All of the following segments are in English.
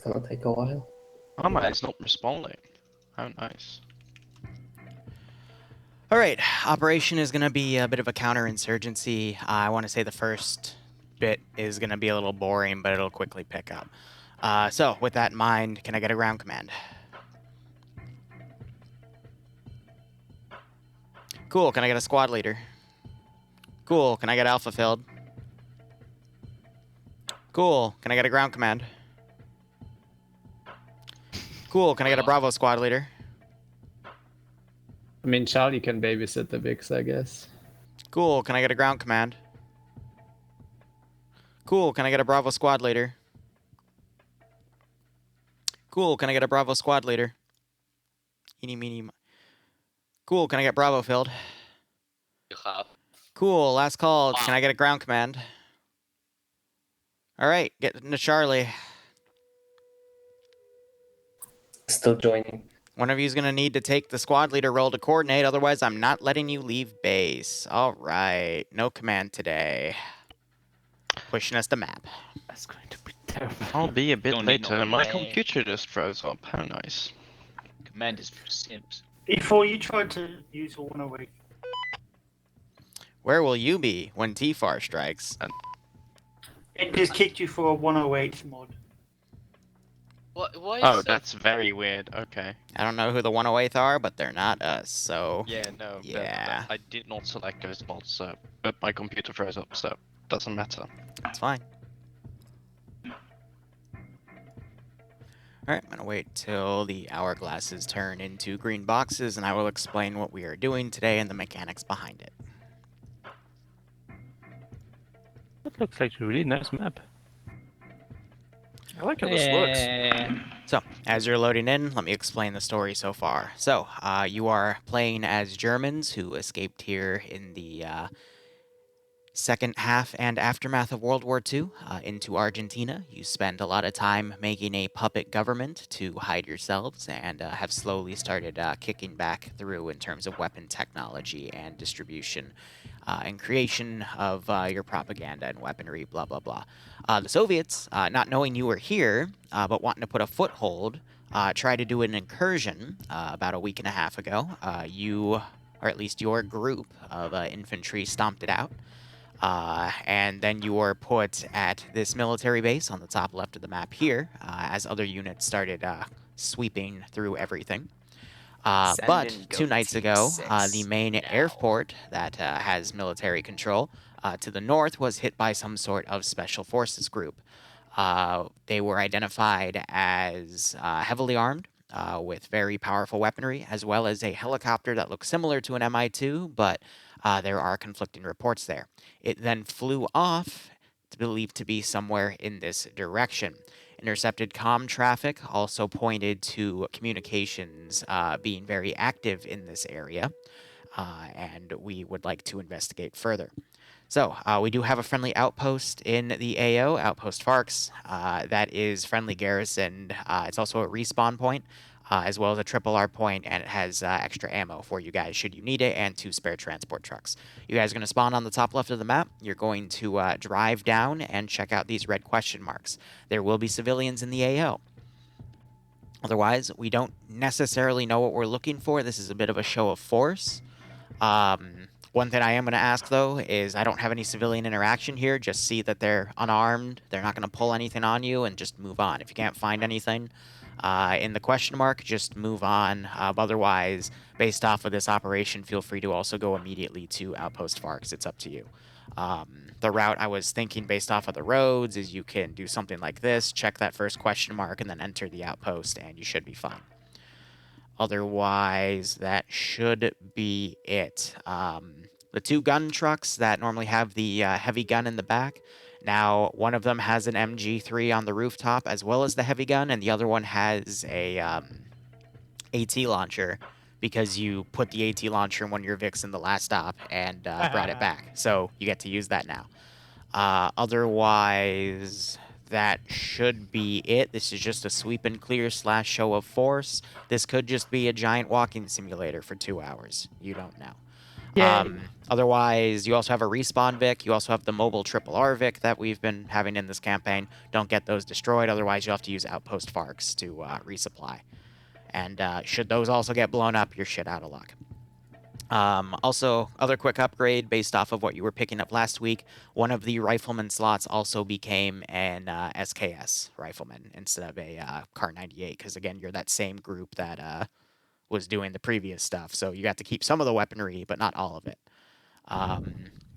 gonna take a while. Oh my, it's not responding. How nice. Alright, operation is going to be a bit of a counterinsurgency. I want to say the first bit is going to be a little boring, but it'll quickly pick up. So, with that in mind, can I get a ground command? Cool, can I get a squad leader? Cool, can I get alpha filled? Cool, can I get a ground command? Cool, can I get a Bravo squad leader? I mean, Charlie can babysit the Vix, I guess. Cool, can I get a ground command? Cool, can I get a Bravo squad leader? Cool, can I get a Bravo squad leader? Eeny, meeny, cool, can I get Bravo filled? You have. Cool, last call, can I get a ground command? Alright, get into Charlie. Still joining. One of you is going to need to take the squad leader role to coordinate, otherwise I'm not letting you leave base. Alright, no command today. Pushing us to map. That's going to be terrible. I'll be a bit Don't need later. no My command. computer just froze up. How nice. Command is for simps. Before you tried to use a 108. Where will you be when T-Far strikes? It just kicked you for a 108 mod. What? Why is Oh, that? that's very weird. Okay. I don't know who the 108th are, but they're not us, so... Yeah, no. Yeah. I did not select those mods, so... But my computer froze up, so... Doesn't matter. That's fine. Alright, I'm gonna wait till the hourglasses turn into green boxes, and I will explain what we are doing today and the mechanics behind it. That looks like a really nice map. I like how this looks. So, as you're loading in, let me explain the story so far. So, you are playing as Germans who escaped here in the second half and aftermath of World War II into Argentina. You spend a lot of time making a puppet government to hide yourselves and have slowly started kicking back through in terms of weapon technology and distribution and creation of your propaganda and weaponry, blah, blah, blah. The Soviets, not knowing you were here, but wanting to put a foothold, tried to do an incursion about a week and a half ago. You, or at least your group of infantry, stomped it out. And then you were put at this military base on the top left of the map here, as other units started sweeping through everything. But 2 nights ago, the main airport that has military control to the north was hit by some sort of special forces group. They were identified as heavily armed with very powerful weaponry, as well as a helicopter that looks similar to an Mi-2, but there are conflicting reports there. It then flew off, believed to be somewhere in this direction. Intercepted comm traffic also pointed to communications being very active in this area, and we would like to investigate further. So, we do have a friendly outpost in the AO, Outpost Farks, that is friendly garrisoned. It's also a respawn point, as well as a triple R point, and it has extra ammo for you guys should you need it, and 2 spare transport trucks. You guys are going to spawn on the top left of the map. You're going to drive down and check out these red question marks. There will be civilians in the AO. Otherwise, we don't necessarily know what we're looking for. This is a bit of a show of force. One thing I am going to ask, though, is I don't have any civilian interaction here. Just see that they're unarmed. They're not going to pull anything on you, and just move on. If you can't find anything in the question mark, just move on. Otherwise, based off of this operation, feel free to also go immediately to Outpost Farks. It's up to you. The route I was thinking based off of the roads is you can do something like this, check that first question mark, and then enter the outpost, and you should be fine. Otherwise, that should be it. The 2 gun trucks that normally have the heavy gun in the back, now one of them has an MG3 on the rooftop as well as the heavy gun, and the other one has a AT launcher because you put the AT launcher in one of your Vics in the last stop and brought it back. So you get to use that now. Otherwise, that should be it. This is just a sweep and clear / show of force. This could just be a giant walking simulator for 2 hours. You don't know. Otherwise, you also have a respawn Vic. You also have the mobile triple R Vic that we've been having in this campaign. Don't get those destroyed. Otherwise, you'll have to use Outpost Farks to resupply. And should those also get blown up, you're shit out of luck. Also, other quick upgrade based off of what you were picking up last week, one of the rifleman slots also became an SKS rifleman instead of a Car 98, because again, you're that same group that was doing the previous stuff, so you got to keep some of the weaponry, but not all of it.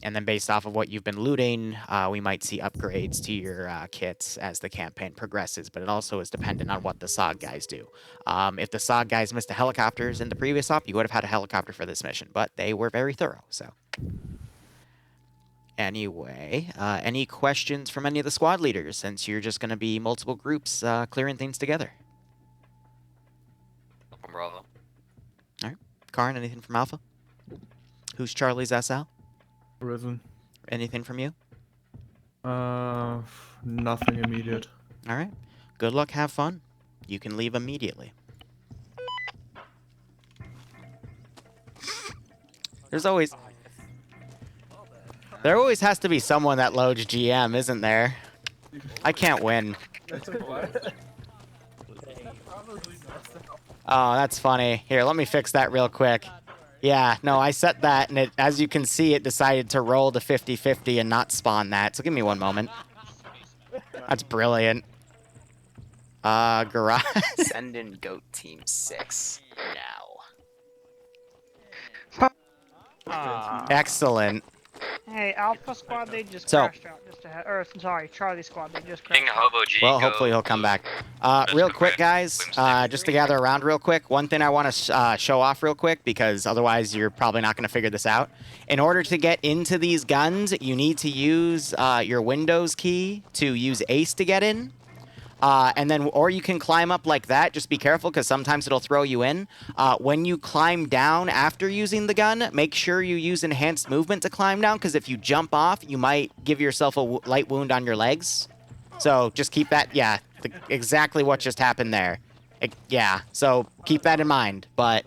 And then based off of what you've been looting, we might see upgrades to your kits as the campaign progresses, but it also is dependent on what the SOG guys do. If the SOG guys missed the helicopters in the previous op, you would have had a helicopter for this mission, but they were very thorough, so. Anyway, any questions from any of the squad leaders, since you're just going to be multiple groups clearing things together? Bravo. All right. Karn, anything from Alpha? Who's Charlie's SL? Risen. Anything from you? Nothing immediate. All right. Good luck. Have fun. You can leave immediately. There always has to be someone that loads GM, isn't there? I can't win. Oh, that's funny. Here, let me fix that real quick. Yeah, no, I set that, and as you can see, it decided to roll to 50-50 and not spawn that. So give me one moment. That's brilliant. Garage. Send in Goat Team 6 now. Excellent. Hey, Alpha Squad, they just So- crashed out just ahead. Or, sorry, Charlie Squad, they just crashed King out. Hobo G. Well, go. hopefully he'll come back. Real quick, guys, just to gather around real quick, one thing I want to show off real quick, because otherwise you're probably not going to figure this out. In order to get into these guns, you need to use your Windows key to use Ace to get in. And then, or you can climb up like that. Just be careful, because sometimes it'll throw you in. When you climb down after using the gun, make sure you use enhanced movement to climb down, because if you jump off, you might give yourself a light wound on your legs. So just keep that, yeah, exactly what just happened there. Yeah, so keep that in mind. But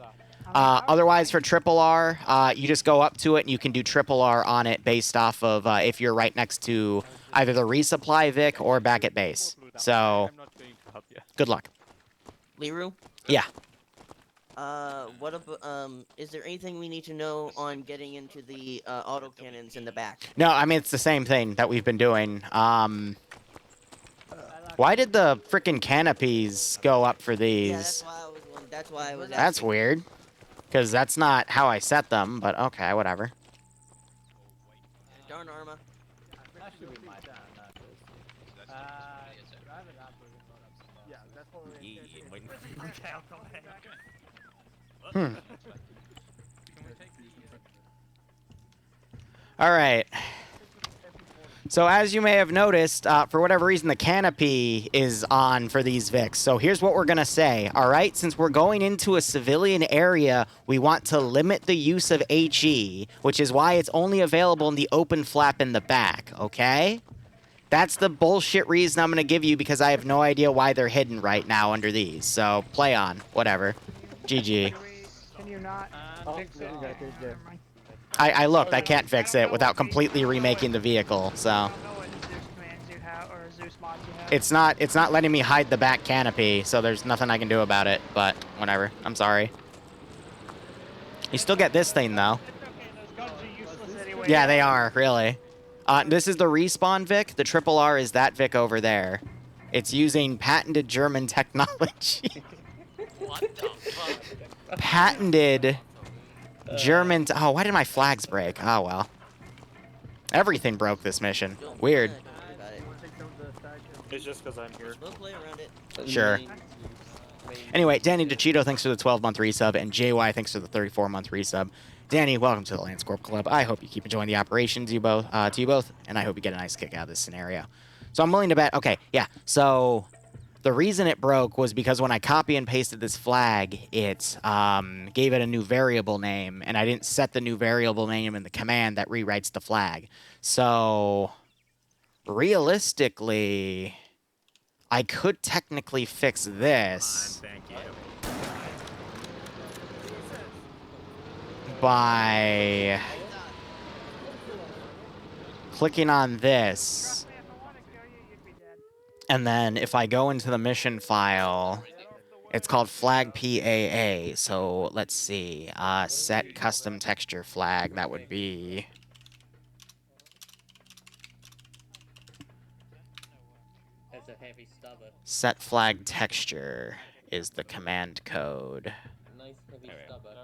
otherwise, for triple R, you just go up to it, and you can do triple R on it based off of if you're right next to either the resupply Vic or back at base. So, good luck. Liru? Yeah. What about, is there anything we need to know on getting into the autocannons in the back? No, I mean, it's the same thing that we've been doing. Why did the frickin' canopies go up for these? Yeah, that's why I was That's asking. weird. Because that's not how I set them, but okay, whatever. Darn Arma. All right. So as you may have noticed, for whatever reason, the canopy is on for these Vics. So here's what we're going to say, all right? Since we're going into a civilian area, we want to limit the use of HE, which is why it's only available in the open flap in the back, okay? That's the bullshit reason I'm going to give you, because I have no idea why they're hidden right now under these. So play on, whatever. GG. Can you not fix it? Never mind. I looked, I can't fix it without completely remaking the vehicle, so. I don't know what Zeus commands you have, or Zeus mods you have. It's not letting me hide the back canopy, so there's nothing I can do about it, but whatever. I'm sorry. You still get this thing, though. It's okay, those guns are useless anyway. Yeah, they are, really. This is the respawn Vic. The triple R is that Vic over there. It's using patented German technology. What the fuck? Patented German... Oh, why did my flags break? Oh, well. Everything broke this mission. Weird. Don't worry about it. It's just because I'm here. We'll play around it. Sure. Anyway, Danny DeCito, thanks for the 12-month resub, and JY, thanks for the 34-month resub. Danny, welcome to the Lance Corp Club. I hope you keep enjoying the operations, to you both, and I hope you get a nice kick out of this scenario. So I'm willing to bet... Okay, yeah, so... The reason it broke was because when I copy and pasted this flag, it gave it a new variable name, and I didn't set the new variable name in the command that rewrites the flag. So, realistically, I could technically fix this. Thank you. by clicking on this. Trust me, if I wanted to kill you, you'd be dead. And then if I go into the mission file, it's called flag PAA. So let's see. Set custom texture flag. That would be. That's a heavy stubber. Set flag texture is the command code. Nice heavy stubber.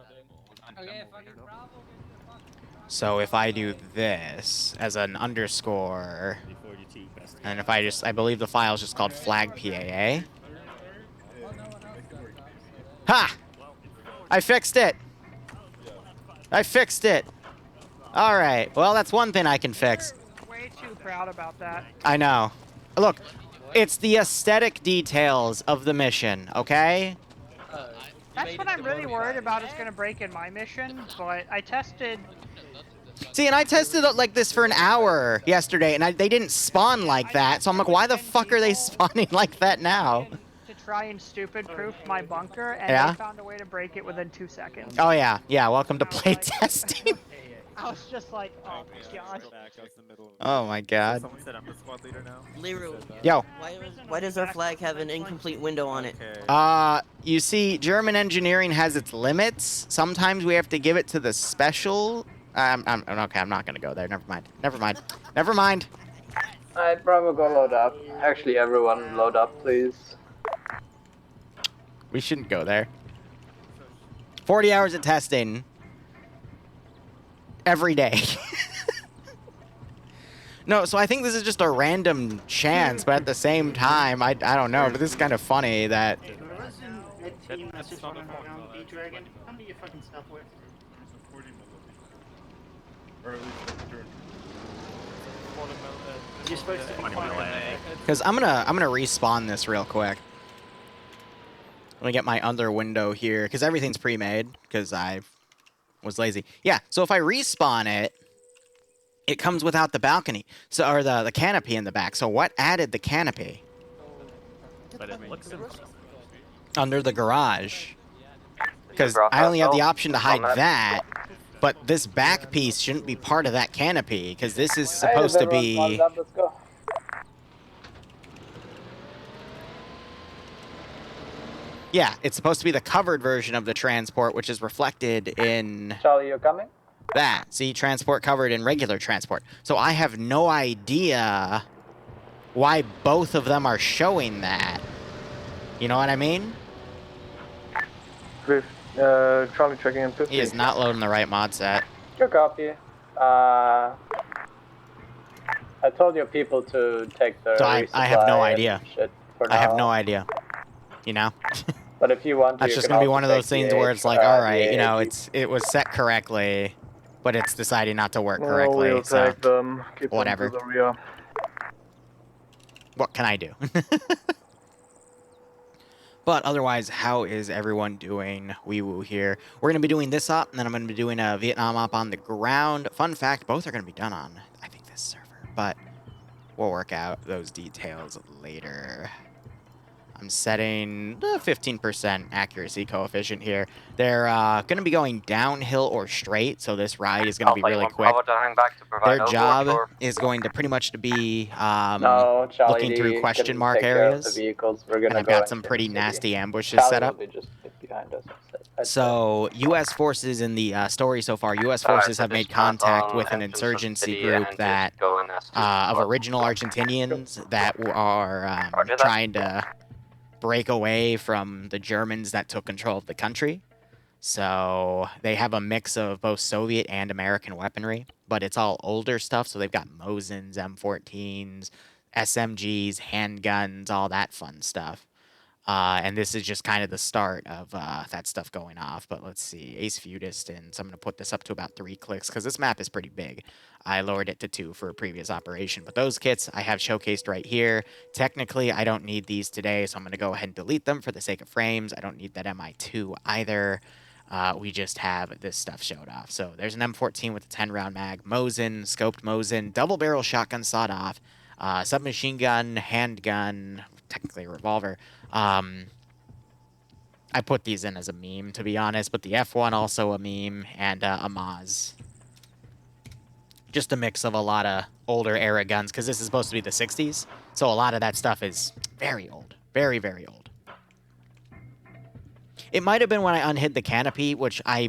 So if I do this as an underscore, and if I believe the file is just called flag PAA. Ha! I fixed it! I fixed it! Alright, well that's one thing I can fix. You're way too proud about that. I know. Look, it's the aesthetic details of the mission, okay? That's what I'm really worried about is going to break in my mission, but I tested... See, and I tested it like this for an hour yesterday, and they didn't spawn like that, so I'm like, why the fuck are they spawning like that now? To try and stupid-proof my bunker, and Yeah? they found a way to break it within 2 seconds. Oh yeah, yeah, welcome to play testing. I was just like, oh my gosh. Oh my god. Liru, Yo. why does our flag have an incomplete window on it? You see, German engineering has its limits. Sometimes we have to give it to the special. Okay, I'm not gonna go there. Never mind. Never mind. Never mind. Alright, Bravo, go load up. Actually, everyone load up, please. We shouldn't go there. 40 hours of testing. Every day. No, so I think this is just a random chance, but at the same time, I don't know. But this is kind of funny that... There wasn't a team that's just running around B-Dragon. How many you fucking stuff with? You're supposed to be Because I'm gonna respawn this real quick. Let me get my other window here, because everything's pre-made, because I was lazy. Yeah, so if I respawn it, it comes without the balcony, so or the canopy in the back. So what added the canopy? But it looks Under the garage. Because I only have the option to hide that, but this back piece shouldn't be part of that canopy, because this is supposed to be... Let's go. Yeah, it's supposed to be the covered version of the transport, which is reflected in Charlie, you coming? that. See, transport covered in regular transport. So I have no idea why both of them are showing that. You know what I mean? Charlie checking in 50. He is not loading the right mod set. Good copy. I told your people to take the So I have no resupply idea. and shit for I have now. no idea. You know? But if you want to, That's you just can gonna be also one of those take things the where it's like, alright, you know, it was set correctly, but it's deciding not to work correctly, we'll so take them. Keep whatever. Them to the rear. What can I do? But otherwise, how is everyone doing? Wee Woo here. We're going to be doing this op, and then I'm going to be doing a Vietnam op on the ground. Fun fact, both are going to be done on, I think, this server. But we'll work out those details later. I'm setting 15% accuracy coefficient here. They're going to be going downhill or straight, so this ride is going to be really quick. Their job is going to pretty much to be No, Charlie, looking through you question can mark take care of areas. the vehicles. We're And gonna I've go got into some the pretty city. nasty ambushes Charlie set will up. be just behind us. I'd say. So, U.S. forces in the story so far, U.S. forces have made contact with an insurgency group that of original Argentinians that are trying to break away from the Germans that took control of the country. So they have a mix of both Soviet and American weaponry, but it's all older stuff. So they've got Mosins, M14s, SMGs, handguns, all that fun stuff. And this is just kind of the start of that stuff going off. But let's see, Ace Feudist, so I'm going to put this up to about 3 clicks because this map is pretty big. I lowered it to 2 for a previous operation. But those kits I have showcased right here. Technically, I don't need these today, so I'm going to go ahead and delete them for the sake of frames. I don't need that MI2 either. We just have this stuff showed off. So there's an M14 with a 10-round mag, Mosin, scoped Mosin, double-barrel shotgun sawed off, submachine gun, handgun, technically a revolver. I I put these in as a meme, to be honest, but the F1 also a meme, and a Maz. Just a mix of a lot of older era guns, because this is supposed to be the 60s, so a lot of that stuff is very old. Very, very old. It might have been when I unhid the canopy, which I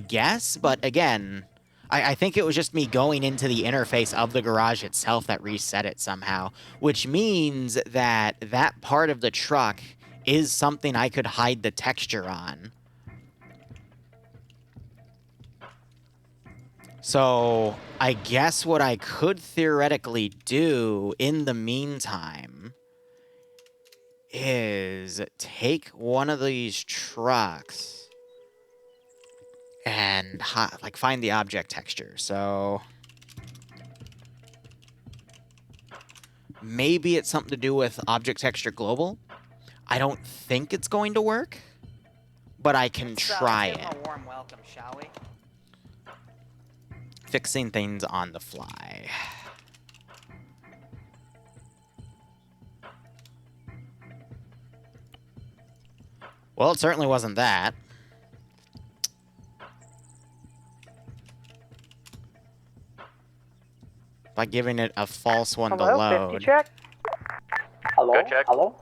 guess, but again, I think it was just me going into the interface of the garage itself that reset it somehow, which means that that part of the truck is something I could hide the texture on. So I guess what I could theoretically do in the meantime is take one of these trucks and like find the object texture. So maybe it's something to do with object texture global. I don't think it's going to work, but I can try Give him it. a warm welcome, shall we? Fixing things on the fly. Well, it certainly wasn't that. By giving it a false one to Hello, load. 50 check. Hello? Go check. Hello?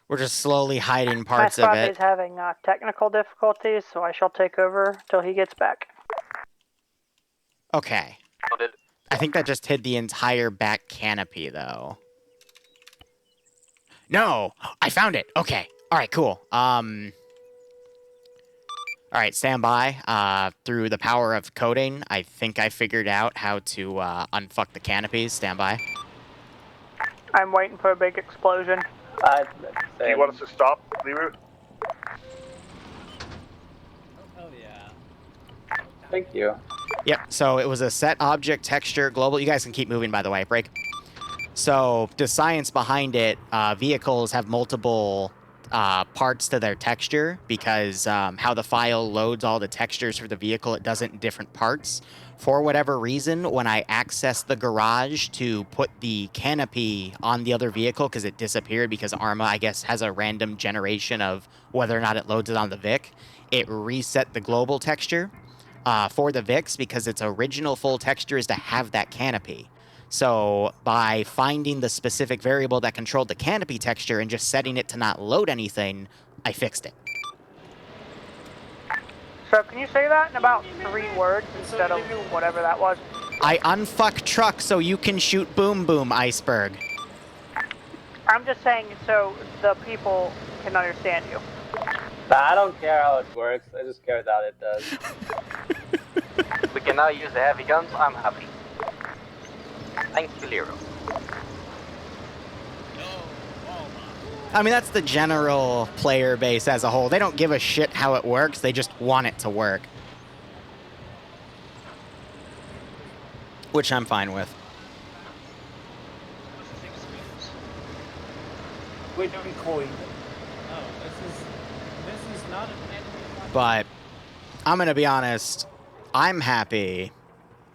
We're just slowly hiding My parts of squad it. is having technical difficulties, so I shall take over till he gets back. Okay. Noted. I think that just hid the entire back canopy, though. No! I found it! Okay. Alright, cool. Alright, stand by. Through the power of coding, I think I figured out how to unfuck the canopies. Stand by. I'm waiting for a big explosion. Do you want us to stop, Liru? Oh yeah. Thank you. Yep, so it was a set object texture global. You guys can keep moving, by the way. Break. So the science behind it, vehicles have multiple parts to their texture because how the file loads all the textures for the vehicle, it does it in different parts. For whatever reason, when I accessed the garage to put the canopy on the other vehicle, because it disappeared because Arma, I guess, has a random generation of whether or not it loads it on the Vic, it reset the global texture for the VIX because its original full texture is to have that canopy. So by finding the specific variable that controlled the canopy texture and just setting it to not load anything, I fixed it. So can you say that in about 3 words instead of whatever that was? I unfuck truck so you can shoot boom boom, Iceberg. I'm just saying so the people can understand you. I don't care how it works, I just care that it does. We can now use the heavy guns. I'm happy. Thank you, Liru. I mean, that's the general player base as a whole. They don't give a shit how it works, they just want it to work. Which I'm fine with. We're doing coin. Oh, this is not a But I'm going to be honest, I'm happy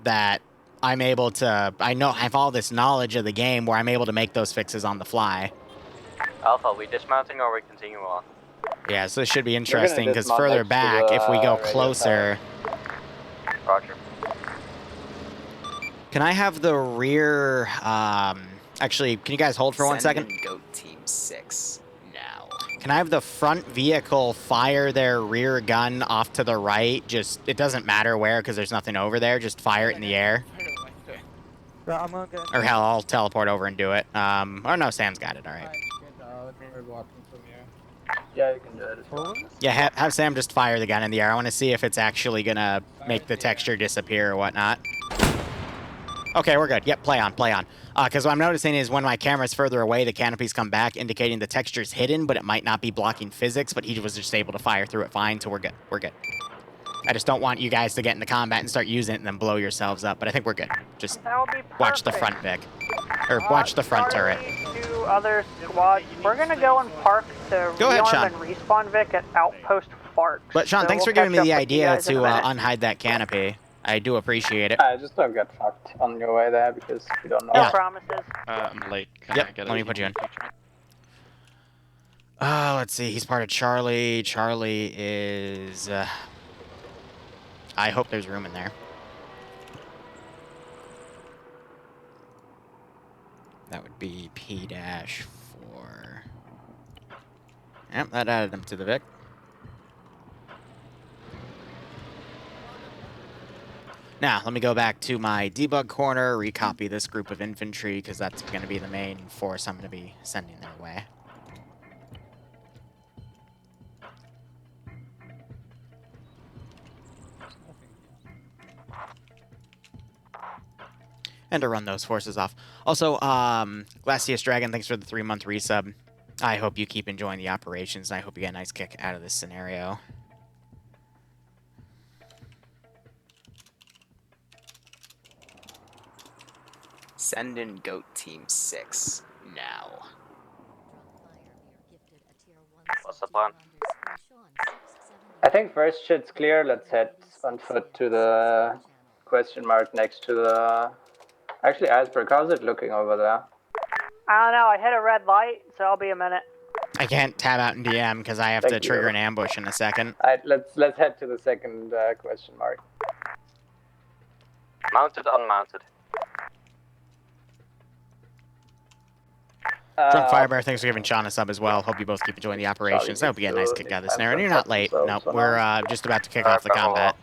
that I'm able to, I have all this knowledge of the game where I'm able to make those fixes on the fly. Alpha, we dismounting or we continue on? Yeah, so this should be interesting because dismount further next to back, the if we go radio closer, Roger. can I have the rear, actually, can you guys hold for 1 second? Send in Goat Team 6 now. Can I have the front vehicle fire their rear gun off to the right? Just, it doesn't matter where because there's nothing over there. Just fire it in the air. Or hell, I'll teleport over and do it. Or no, Sam's got it, alright. Yeah, you can do it. Yeah, have Sam just fire the gun in the air. I want to see if it's actually gonna make the texture disappear or whatnot. Okay, we're good. Yep, play on, play on. Because what I'm noticing is when my camera's further away, the canopies come back, indicating the texture's hidden, but it might not be blocking physics, but he was just able to fire through it fine, so we're good. We're good. I just don't want you guys to get into combat and start using it and then blow yourselves up, but I think we're good. Just That would be watch the front Vic. Or watch the front turret. Two other squads. We're gonna go and park the Go ahead, rearm Sean. and respawn Vic at Outpost Park. But Sean, So thanks we'll for giving me catch the up with you idea guys in a to minute. unhide that canopy. I do appreciate it. Just don't get fucked on your way there because we don't know. No Yeah. promises. I'm late. Can Yep, I get let me put you in. Let's see. He's part of Charlie. Charlie is... I hope there's room in there. That would be P-4. Yep, that added him to the Vic. Now, let me go back to my debug corner, recopy this group of infantry, because that's going to be the main force I'm going to be sending their way. And to run those forces off. Also, Glacius Dragon, thanks for the 3-month resub. I hope you keep enjoying the operations, and I hope you get a nice kick out of this scenario. Send in Goat Team 6 now. What's the plan? I think first shit's clear. Let's head on foot to the question mark next to the... Actually, Iceberg, how's it looking over there? I don't know. I hit a red light, so I'll be a minute. I can't tab out in DM because I have to Thank trigger you. an ambush in a second. Alright, let's head to the second question mark. Mounted, unmounted. Drunk Firebear, thanks for giving Sean a sub as well. Hope you both keep enjoying the operations. I hope you get a nice kick out of this scenario. And you're not late. Nope, we're just about to kick off the combat.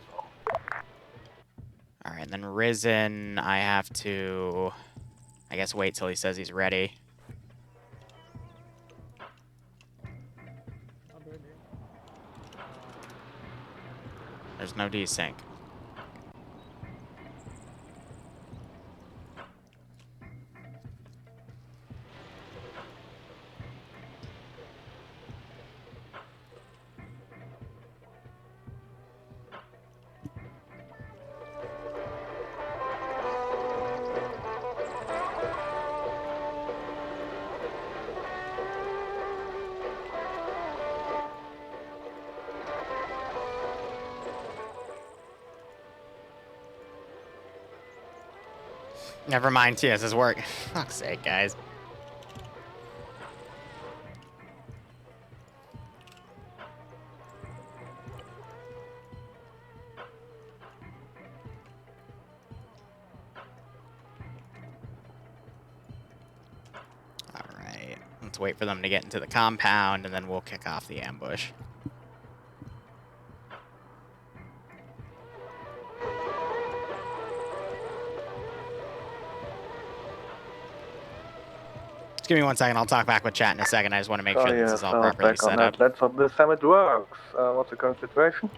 Alright, then Risen, I have to... I guess wait till he says he's ready. There's no desync. Never mind, TS's work. Fuck's sake, guys. Alright, let's wait for them to get into the compound, and then we'll kick off the ambush. Just give me 1 second, I'll talk back with chat in a second. I just want to make sure this is all properly set up. That's how the summit works. What's the current situation?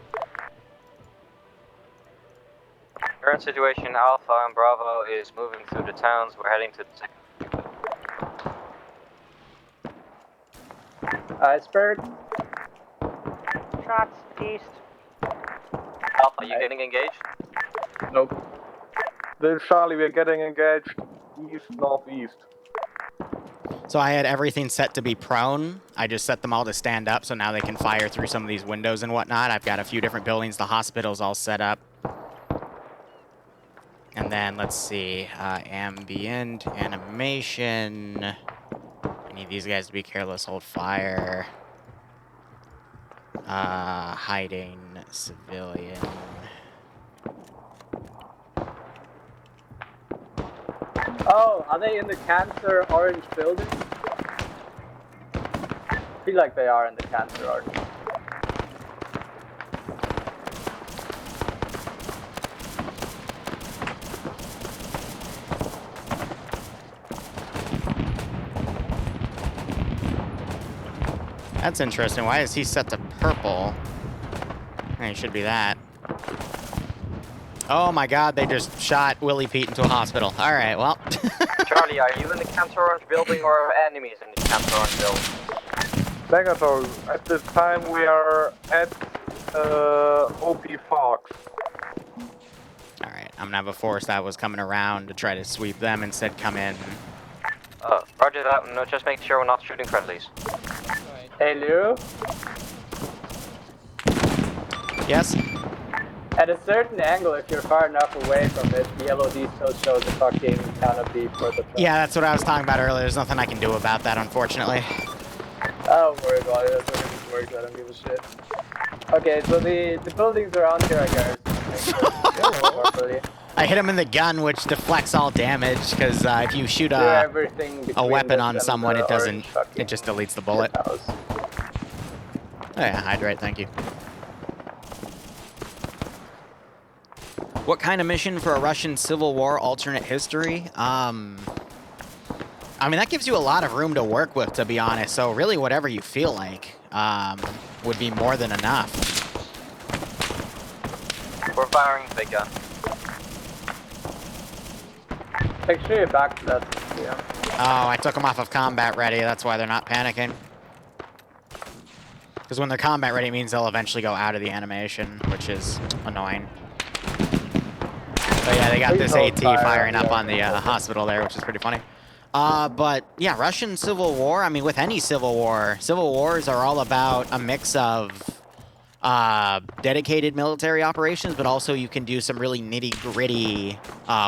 Current situation, Alpha and Bravo is moving through the towns. We're heading to the second. Iceberg? Shots east. Alpha, you getting engaged? Nope. This Charlie, we're getting engaged east, northeast. So I had everything set to be prone. I just set them all to stand up, so now they can fire through some of these windows and whatnot. I've got a few different buildings. The hospital's all set up. And then, let's see, ambient, animation. I need these guys to be careless, hold fire. Hiding, civilian. Oh, are they in the cancer orange building? I feel like they are in the cancer orange. That's interesting. Why is he set to purple? It should be that. Oh my god, they just shot Willie Pete into a hospital. Alright, well. Charlie, are you in the Cancer Orange building or enemies in the Cancer Orange building? Negator, at this time we are at OP Fox. Alright, I'm gonna have a force that was coming around to try to sweep them, instead come in. Roger that, no, just make sure we're not shooting friendlies. Hey, Liru? Yes? At a certain angle, if you're far enough away from it, the LOD still shows a fucking canopy for the truck. Yeah, that's what I was talking about earlier. There's nothing I can do about that, unfortunately. Don't worry about it, that's what it works, I don't give a shit. Okay, so the buildings around here, I guess. I hit him in the gun, which deflects all damage, because if you shoot a weapon on someone, it doesn't, it just deletes the bullet. Oh yeah, hydrate, thank you. What kind of mission for a Russian Civil War alternate history? I mean, that gives you a lot of room to work with, to be honest, so really whatever you feel like would be more than enough. We're firing big gun. Make sure you're back to that, yeah. Oh, I took them off of combat ready, that's why they're not panicking. Because when they're combat ready, it means they'll eventually go out of the animation, which is annoying. So yeah, they got this AT firing up on the hospital there, which is pretty funny. But yeah, Russian Civil War, I mean, with any Civil Wars are all about a mix of dedicated military operations, but also you can do some really nitty-gritty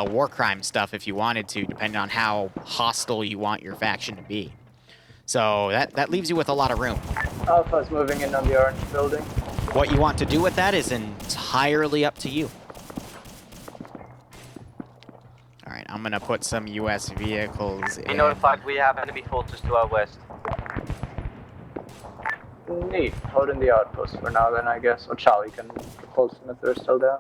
war crime stuff if you wanted to, depending on how hostile you want your faction to be. So that leaves you with a lot of room. Alpha's moving in on the orange building. What you want to do with that is entirely up to you. Alright, I'm gonna put some US vehicles in. Be notified, we have enemy forces to our west. Neat. Hold in the outpost for now then, I guess. Or Charlie can propulse them if they're still there.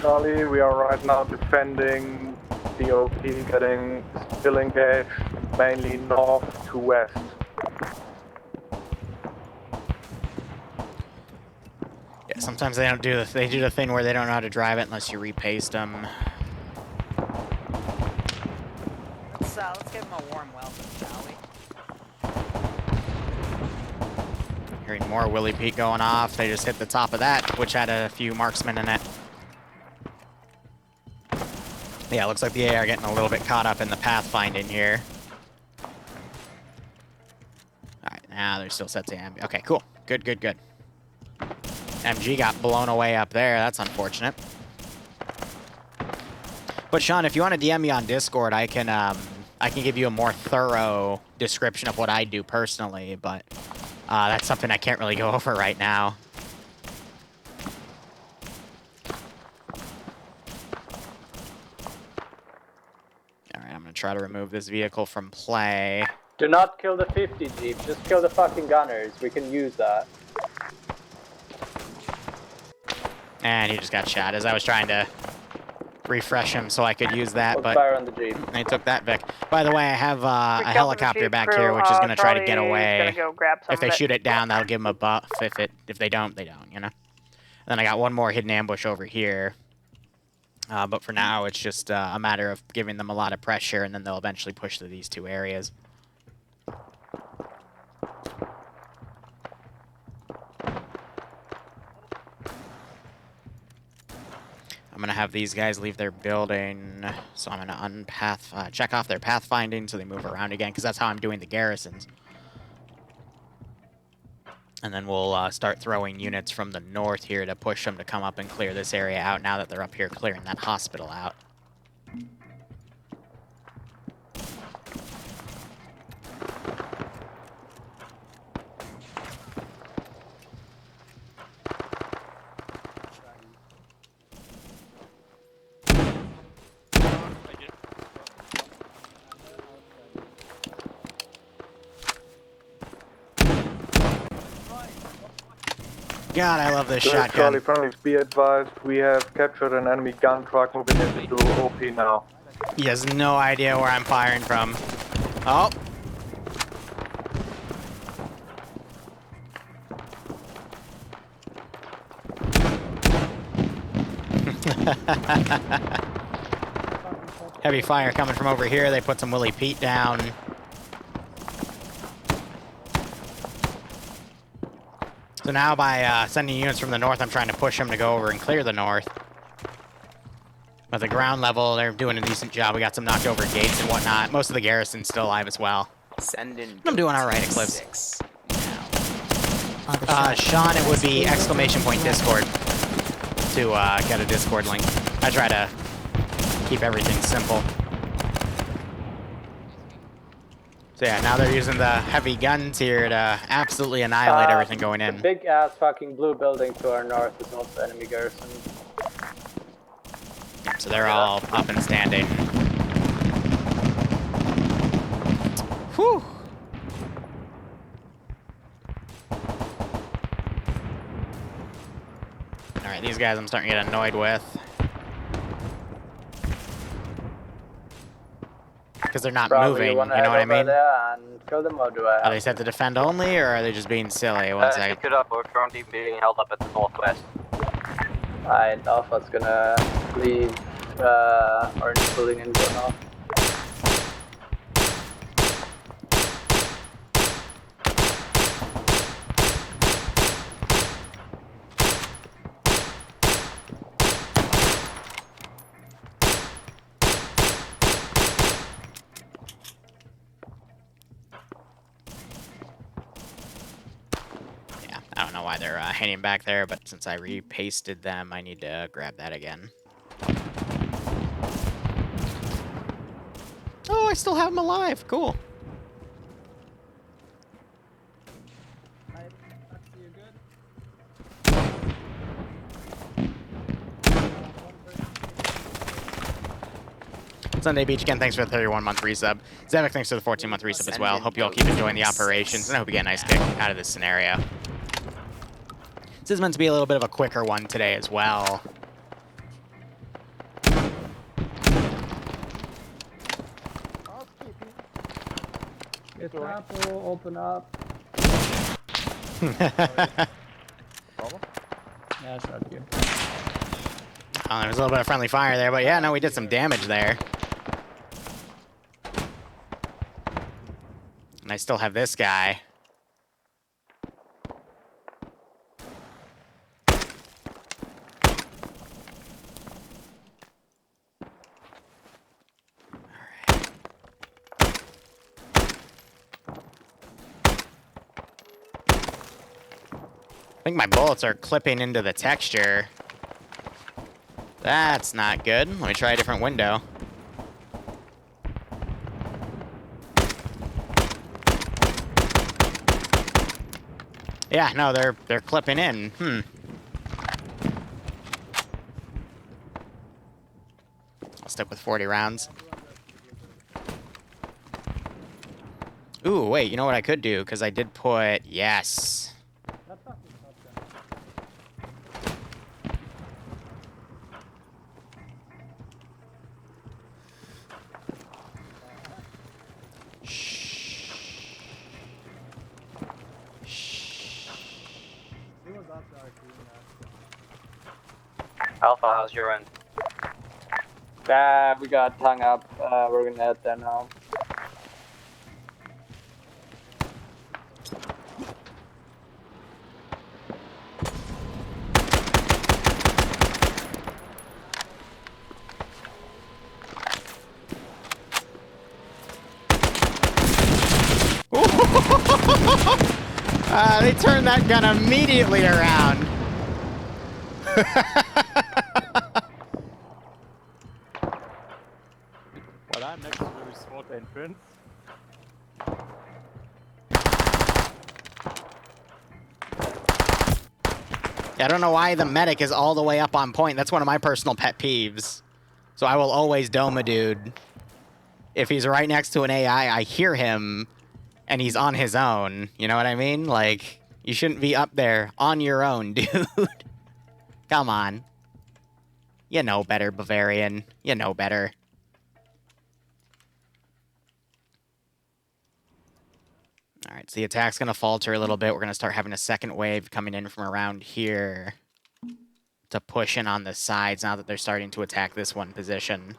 Charlie, we are right now defending the OP, getting still engaged, mainly north to west. Yeah, sometimes they don't do they do the thing where they don't know how to drive it unless you repaste them. Let's give him a warm welcome, shall we? Hearing more Willie Pete going off. They just hit the top of that, which had a few marksmen in it. Yeah, looks like the AI are getting a little bit caught up in the pathfinding here. Alright, now they're still set to ambi. Okay, cool. Good, good, good. MG got blown away up there. That's unfortunate. But Sean, if you want to DM me on Discord, I can give you a more thorough description of what I do personally, but that's something I can't really go over right now. Alright, I'm going to try to remove this vehicle from play. Do not kill the 50 Jeep, just kill the fucking gunners. We can use that. And he just got shot as I was trying to refresh him so I could use that, but fire on the Jeep. they took that, Vic. By the way, I have a helicopter back here, which is going to try to get away. If they shoot it down, that'll give them a buff. If they don't, they don't, you know? And then I got one more hidden ambush over here. But for now, it's just a matter of giving them a lot of pressure, and then they'll eventually push to these two areas. I'm going to have these guys leave their building, so I'm going to check off their pathfinding so they move around again, because that's how I'm doing the garrisons. And then we'll start throwing units from the north here to push them to come up and clear this area out now that they're up here clearing that hospital out. God, I love this shotgun. Charlie, friendlies, be advised, we have captured an enemy gun truck moving into OP now. He has no idea where I'm firing from. Oh. Heavy fire coming from over here. They put some Willie Pete down. So now by sending units from the north, I'm trying to push them to go over and clear the north. At the ground level, they're doing a decent job. We got some knocked over gates and whatnot. Most of the garrison's still alive as well. Send in. I'm doing all right, Eclipse. Sean, it would be !Discord to get a Discord link. I try to keep everything simple. So yeah, now they're using the heavy guns here to absolutely annihilate everything going in. The big ass fucking blue building to our north is also enemy garrison. So they're all up and standing. Whew. Alright, these guys I'm starting to get annoyed with. Because they're not moving, you know what I mean? There and kill them, or do I Are they set to defend only, or are they just being silly? One second. Pick it up, we're currently being held up at the northwest. Alright, Alpha's gonna leave orange building and go north. I don't know why they're hanging back there, but since I repasted them, I need to grab that again. Oh, I still have them alive. Cool. Sunday Beach, again, thanks for the 31-month resub. Zevik, thanks for the 14-month resub as well. Hope you all keep enjoying the operations, and I hope you get a nice kick out of this scenario. This is meant to be a little bit of a quicker one today as well. Gestapo, open up. Yeah, it's not good. There was a little bit of friendly fire there, but yeah, no, we did some damage there. And I still have this guy. I think my bullets are clipping into the texture. That's not good. Let me try a different window. Yeah, no, they're clipping in. I'll stick with 40 rounds. Ooh, wait, you know what I could do? Because I did put... Yes. Alpha, how's your end? We got hung up. We're gonna head there now. They turned that gun immediately around. Well, I'm next to the resort entrance. Yeah, I don't know why the medic is all the way up on point. That's one of my personal pet peeves. So I will always dome a dude. If he's right next to an AI, I hear him, and he's on his own. You know what I mean? Like, you shouldn't be up there on your own, dude. Come on. You know better, Bavarian. You know better. All right, so the attack's going to falter a little bit. We're going to start having a second wave coming in from around here to push in on the sides now that they're starting to attack this one position.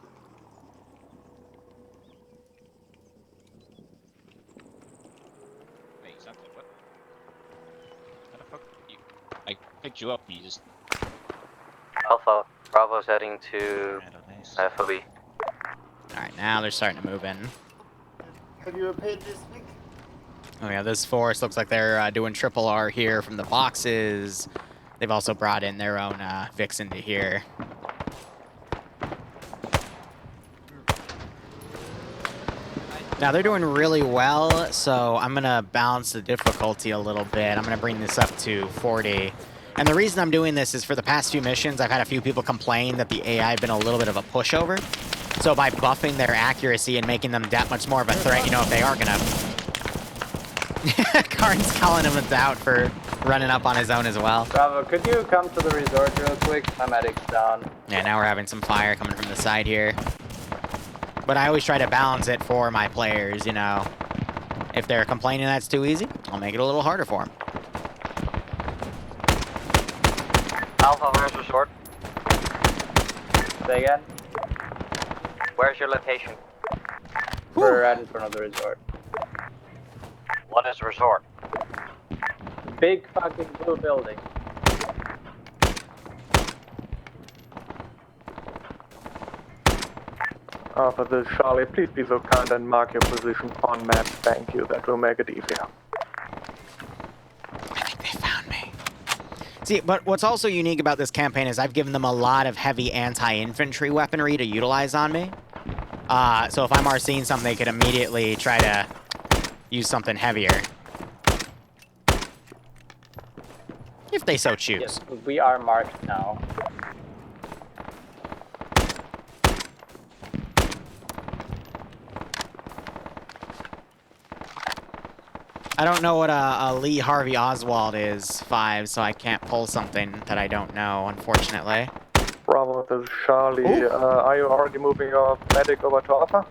Wait, exactly what? How the fuck? I picked you up, you just... Alpha, Bravo's heading to FOB. All right, now they're starting to move in. Have you repaired this, Nick? Oh yeah, this force looks like they're doing triple R here from the boxes. They've also brought in their own Vixen to here. Now they're doing really well, so I'm gonna balance the difficulty a little bit. I'm gonna bring this up to 40. And the reason I'm doing this is for the past few missions, I've had a few people complain that the AI have been a little bit of a pushover. So by buffing their accuracy and making them that much more of a threat, you know, if they are gonna... Karn's calling him out for running up on his own as well. Bravo, could you come to the resort real quick? My medic's down. Yeah, now we're having some fire coming from the side here. But I always try to balance it for my players, you know. If they're complaining that's too easy, I'll make it a little harder for them. Alpha, where's resort? Say again? Where's your location? We're right in front of the resort. What is resort? Big fucking blue building. Alpha, this is Charlie. Please be so kind and mark your position on map. Thank you. That will make it easier. I think they found me. See, but what's also unique about this campaign is I've given them a lot of heavy anti-infantry weaponry to utilize on me. So if I'm RCing something, they could immediately try to use something heavier. If they so choose. Yes, we are marked now. I don't know what a Lee Harvey Oswald is, 5, so I can't pull something that I don't know, unfortunately. Bravo, this is Charlie. Are you already moving your medic over to Alpha?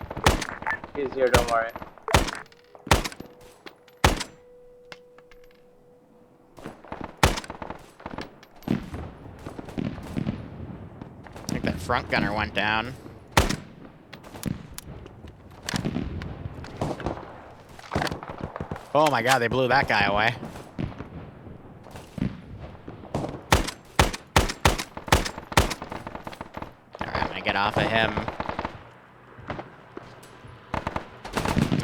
He's here, don't worry. I think that front gunner went down. Oh my god, they blew that guy away. Alright, I'm gonna get off of him.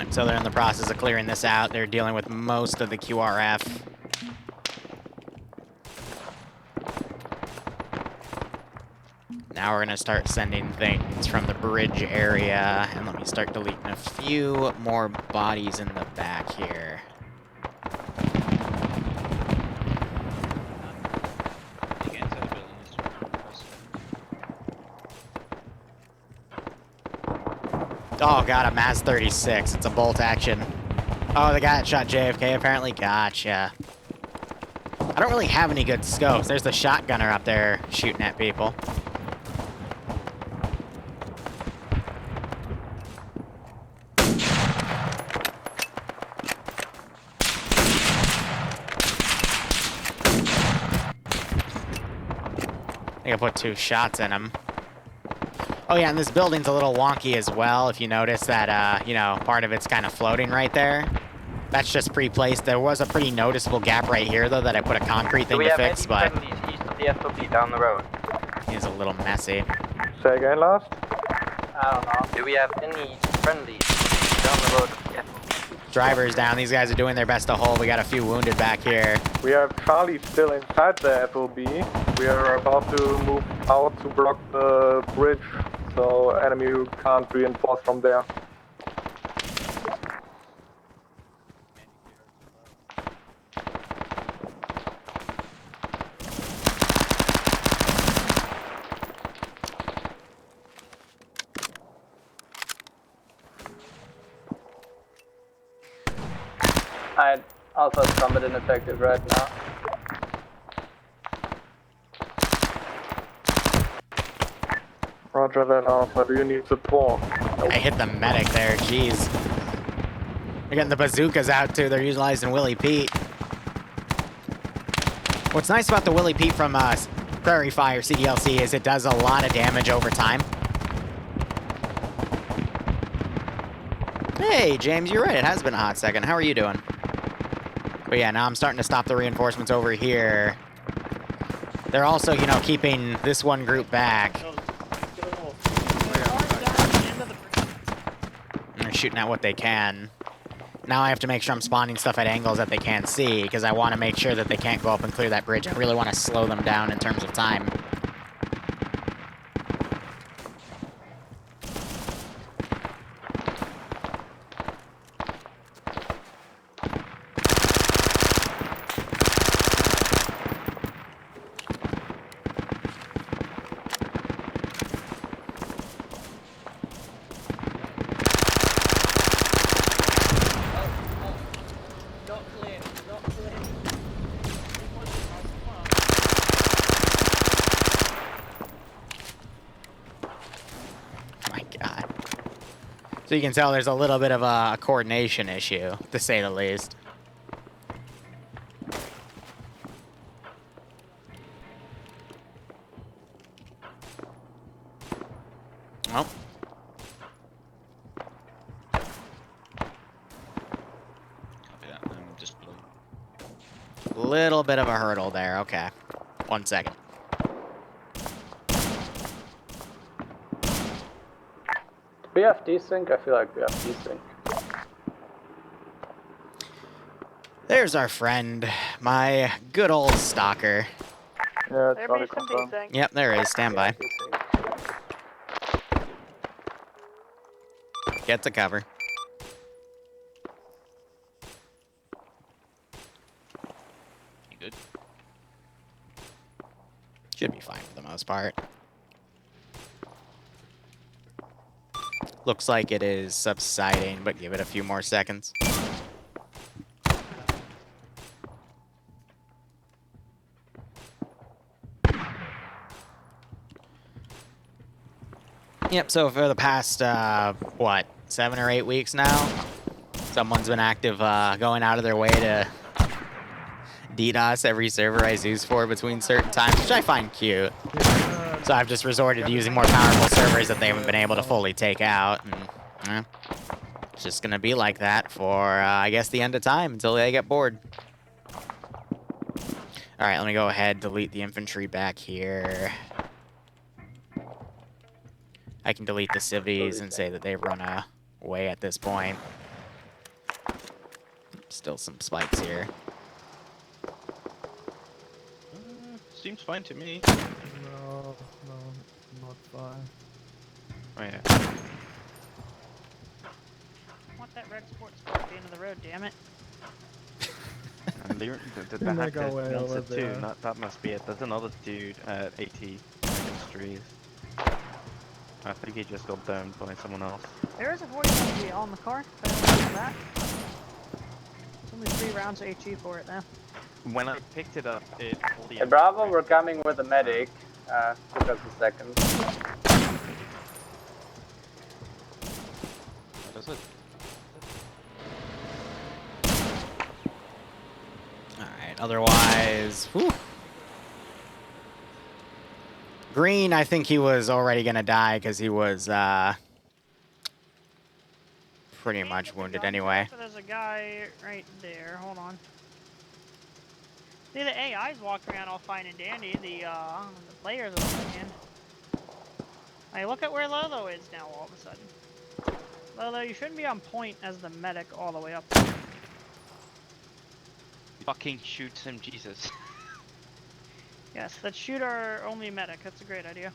And so they're in the process of clearing this out. They're dealing with most of the QRF. Now we're gonna start sending things from the bridge area, and let me start deleting a few more bodies in the back here. Oh god, a Maz 36. It's a bolt action. Oh, the guy that shot JFK apparently? Gotcha. I don't really have any good scopes. There's the shotgunner up there shooting at people. I think I put 2 shots in him. Oh yeah, and this building's a little wonky as well. If you notice that, you know, part of it's kind of floating right there. That's just pre-placed. There was a pretty noticeable gap right here, though, that I put a concrete thing to fix, but... Do we have any friendlies east of the FOB down the road? It's a little messy. Say again, last? I don't know. Do we have any friendlies down the road of the FOB? Driver's down. These guys are doing their best to hold. We got a few wounded back here. We have Charlie still inside the FOB. We are about to move out to block the bridge, so enemy can't reinforce from there. Alpha's combat ineffective right now. Roger that, Alpha. Do you need support? I hit the medic there, jeez. They're getting the bazookas out too. They're utilizing Willie Pete. What's nice about the Willie Pete from Prairie Fire CDLC is it does a lot of damage over time. Hey, James, you're right. It has been a hot second. How are you doing? But yeah, now I'm starting to stop the reinforcements over here. They're also, you know, keeping this one group back. And they're shooting at what they can. Now I have to make sure I'm spawning stuff at angles that they can't see, because I want to make sure that they can't go up and clear that bridge. I really want to slow them down in terms of time. So you can tell there's a little bit of a coordination issue, to say the least. Oh. Copy that. I'm just blue. Little bit of a hurdle there. Okay. 1 second. We have desync? I feel like we have desync. There's our friend, my good old stalker. Yeah, it's There only be some confirmed. desync. Yep, there is. Stand by. Get to cover. You good? Should be fine for the most part. Looks like it is subsiding, but give it a few more seconds. Yep, so for the past, what, 7 or 8 weeks now, someone's been active going out of their way to DDoS every server I Zeus for between certain times, which I find cute. So I've just resorted to using more powerful servers that they haven't been able to fully take out. And, it's just going to be like that for, I guess, the end of time until they get bored. All right, let me go ahead, delete the infantry back here. I can delete the civvies and say that they've run away at this point. Still some spikes here. Seems fine to me. No, not fine. Oh yeah. I want that red sports car at the end of the road, damn it. And Liru, the They hacker go way wants over it too. there. Not, that must be it. There's another dude at 80 trees. I think he just got downed by someone else. There is a 45G on the car. If anyone wants that. It's only 3 rounds of HE for it now. When I picked it up, it all the Hey, Bravo, we're coming with a medic. Took us a second. What does it? Alright, otherwise... Whew. Green, I think he was already going to die because he was pretty much wounded anyway. There's a guy right there. Hold on. See, the AI's walking around all fine and dandy. The players are looking in. Hey, look at where Lolo is now all of a sudden. Lolo, you shouldn't be on point as the medic all the way up. Fucking shoots him, Jesus. Yes, let's shoot our only medic. That's a great idea.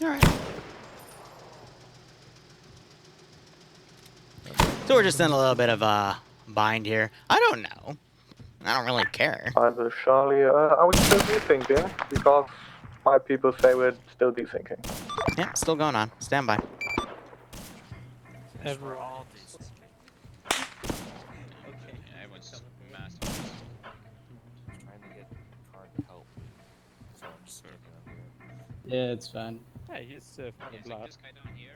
Alright. So we're just in a little bit of a bind here. I don't know. I don't really care. Either Charlie, are we still dethinking? Because my people say we're still dethinking. Yep, still going on. Stand by. Everyone. Okay, everyone's masked. Trying to get hard help, so I'm just standing up here. Yeah, it's fine. Hey, he's Yeah, blood. this guy down here.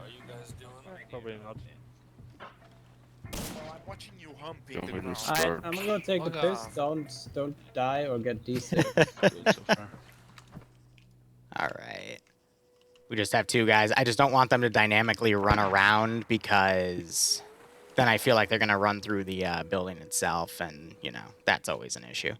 Are you guys doing? Probably not. Oh, I'm watching you humping Don't the really ground. start. I'm gonna take the piss. Don't die or get decent. Good so far. Alright. We just have 2 guys. I just don't want them to dynamically run around because then I feel like they're going to run through the building itself, and, you know, that's always an issue.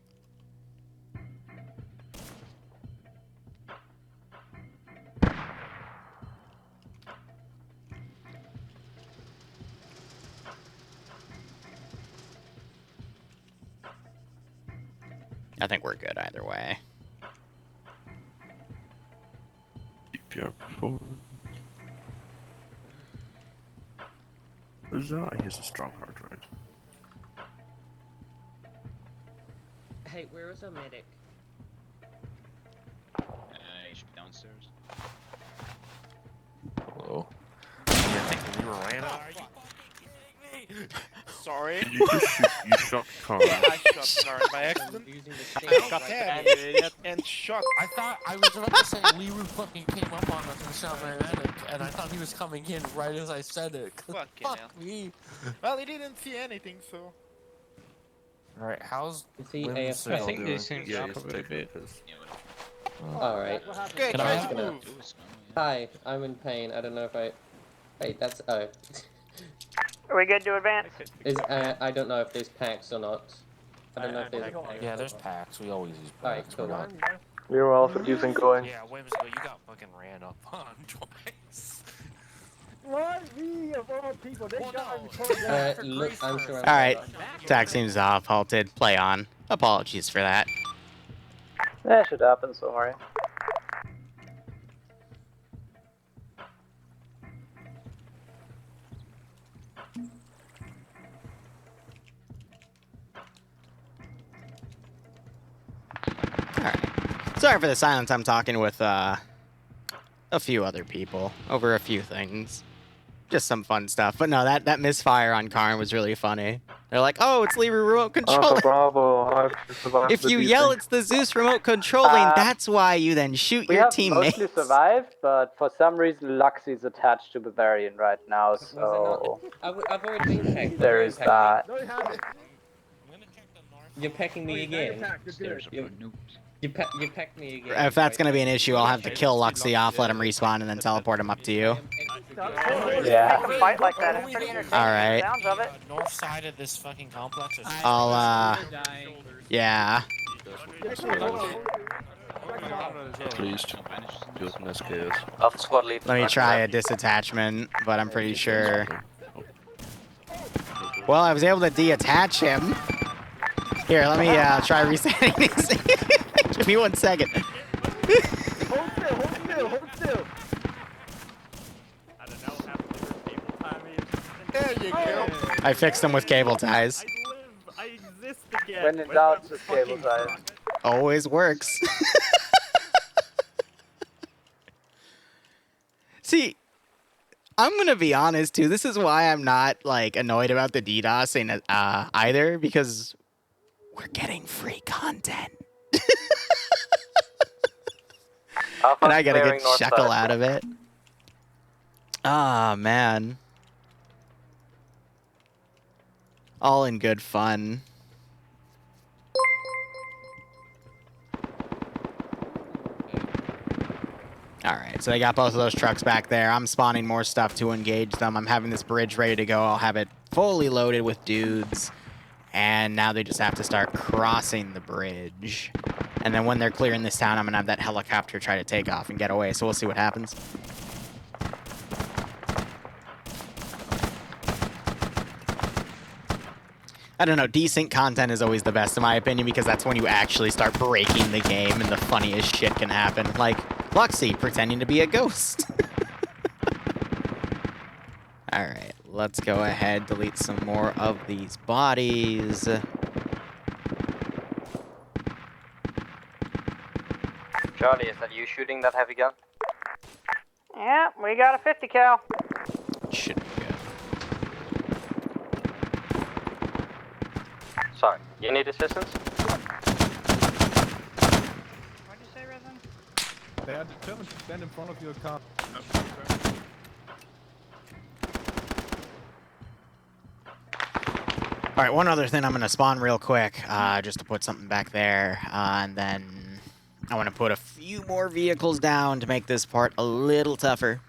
I think we're good either way. Keep your performance. Huzzah, he has a strong heart rate. Hey, where is a medic? He should be downstairs. Hello? You think we were ran out? Are you fucking kidding me? Sorry. You shot Carl. Yeah, I shot Carl by accident. I got that, you idiot, and shot. I was about to say Liru fucking came up on us and shot my medic, and I thought he was coming in right as I said it. Fuck me. Well, he didn't see anything, so. Alright, how's I think they seem to up a bit. Alright. Okay, Can try to move. Hi, I'm in pain. I don't know if I... Wait, that's... Oh. Are we good to advance? I don't know if there's packs or not. I don't know if there's a pack. Yeah, there's packs. We always use packs. Alright, cool. We were also using going. Yeah, Whimsical, you got fucking ran up on twice. What? Me of all people, they got me. Look, I'm sure I'm Alright, attack seems off, halted, play on. Apologies for that. That should happen, so worry. Sorry for the silence, I'm talking with a few other people over a few things. Just some fun stuff. But no, that misfire on Karn was really funny. They're like, oh, it's Liru remote controlling. Bravo. If you yell it's the Zeus remote controlling, that's why you then shoot your teammates. We have mostly survived, but for some reason Luxy is attached to Bavarian right now, so... I've already been packed. There is that. You're packing me again. You packed me again. If that's going to be an issue, I'll have to kill Luxy off, let him respawn, and then teleport him up to you. Yeah. Fight like that. It's pretty entertaining. Alright. Sounds of it. North side of this fucking complex is... Yeah. Please, do it in SKS. Alpha squad lead. Let me try a disattachment, but I'm pretty sure... Well, I was able to detach him. Here, let me try resetting this. Give me 1 second. Hold still. I don't know what happened to this cable tie. There you go. I fixed him with cable ties. I exist again. When in doubt, just cable ties. Always works. See, I'm gonna be honest too. This is why I'm not like annoyed about the DDoS and either, because we're getting free content. And I gotta get chuckle out of it. Ah, man. All in good fun. Alright, so they got both of those trucks back there. I'm spawning more stuff to engage them. I'm having this bridge ready to go. I'll have it fully loaded with dudes. And now they just have to start crossing the bridge. And then when they're clearing this town, I'm going to have that helicopter try to take off and get away. So we'll see what happens. I don't know, decent content is always the best in my opinion, because that's when you actually start breaking the game and the funniest shit can happen. Like Luxy pretending to be a ghost. Alright, let's go ahead, delete some more of these bodies. Charlie, is that you shooting that heavy gun? Yeah, we got a 50 cal. Should be good. Sorry, you need assistance? What'd you say, Resin? They are determined to stand in front of your car. Alright, one other thing I'm going to spawn real quick, just to put something back there, and then I want to put a few more vehicles down to make this part a little tougher.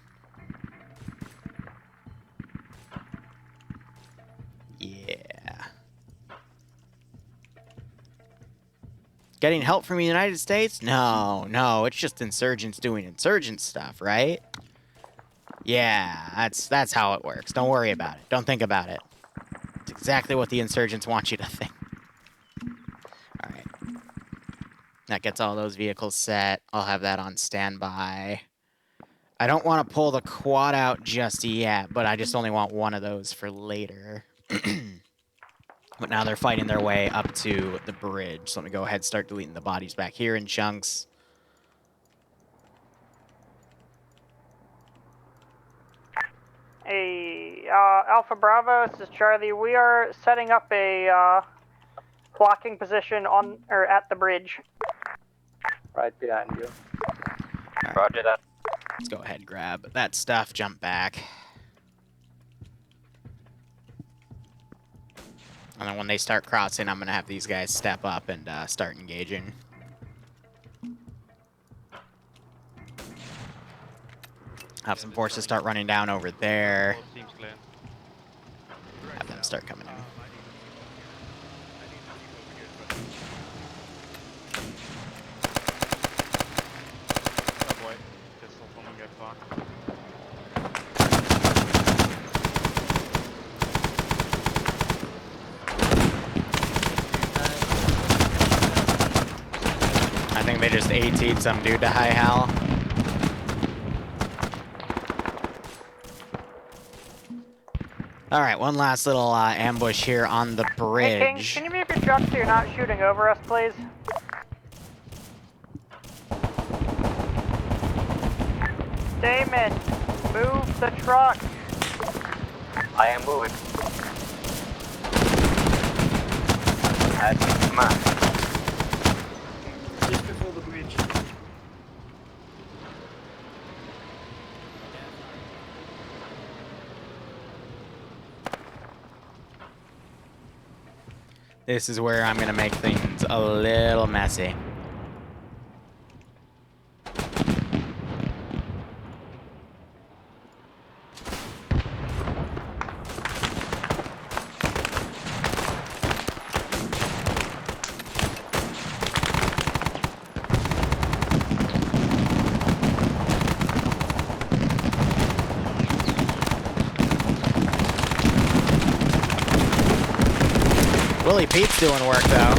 Yeah. Getting help from the United States? No, it's just insurgents doing insurgent stuff, right? Yeah, that's how it works. Don't worry about it. Don't think about it. It's exactly what the insurgents want you to think. Alright. That gets all those vehicles set. I'll have that on standby. I don't want to pull the quad out just yet, but I just only want one of those for later. But now they're fighting their way up to the bridge. So let me go ahead and start deleting the bodies back here in chunks. Hey, Alpha Bravo, this is Charlie. We are setting up a blocking position on or at the bridge. Right behind you. Right. Roger that. Let's go ahead and grab that stuff, jump back. And then when they start crossing, I'm going to have these guys step up and start engaging. Have some forces start running down over there. Have them start coming in. Oh boy, pistol from get far. I think they just AT'd some dude to high hell. Alright, one last little ambush here on the bridge. Hey, King, can you move your truck so you're not shooting over us, please? Damon, move the truck. I am moving. Come on. Just before the bridge. This is where I'm going to make things a little messy. Willie Pete's doing work, though.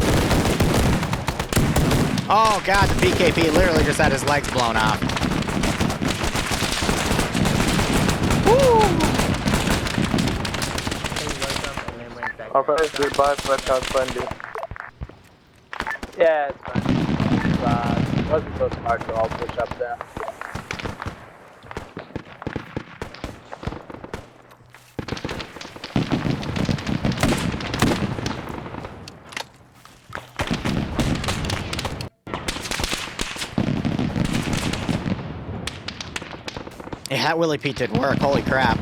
Oh, God, the PKP literally just had his legs blown off. Woo! Okay, goodbye, Fredcast friendly. Yeah, it's fine. It wasn't so smart to all push up there. Yeah, Willie Pete did work. Holy crap.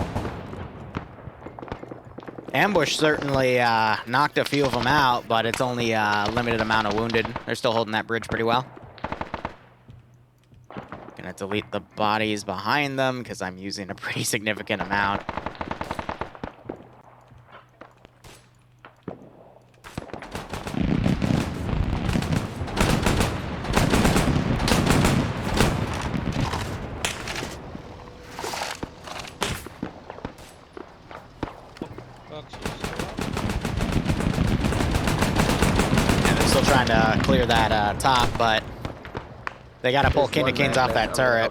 Ambush certainly knocked a few of them out, but it's only a limited amount of wounded. They're still holding that bridge pretty well. Gonna delete the bodies behind them because I'm using a pretty significant amount. Trying to clear that top, but they gotta pull Kindikins off that turret.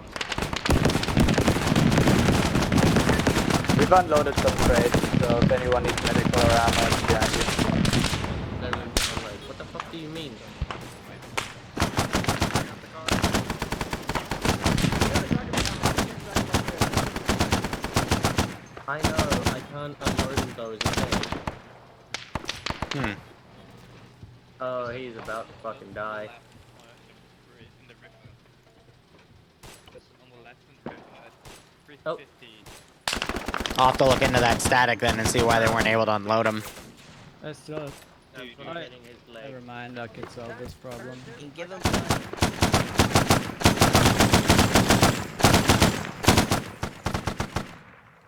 We've unloaded some crates, so if anyone needs medical or ammo, it's behind you. What the fuck do you mean? I know, I can't unload those again. Oh, he's about to fucking die. Oh. I'll have to look into that static then and see why they weren't able to unload them. That's rough. Never mind, I can solve this problem. Give him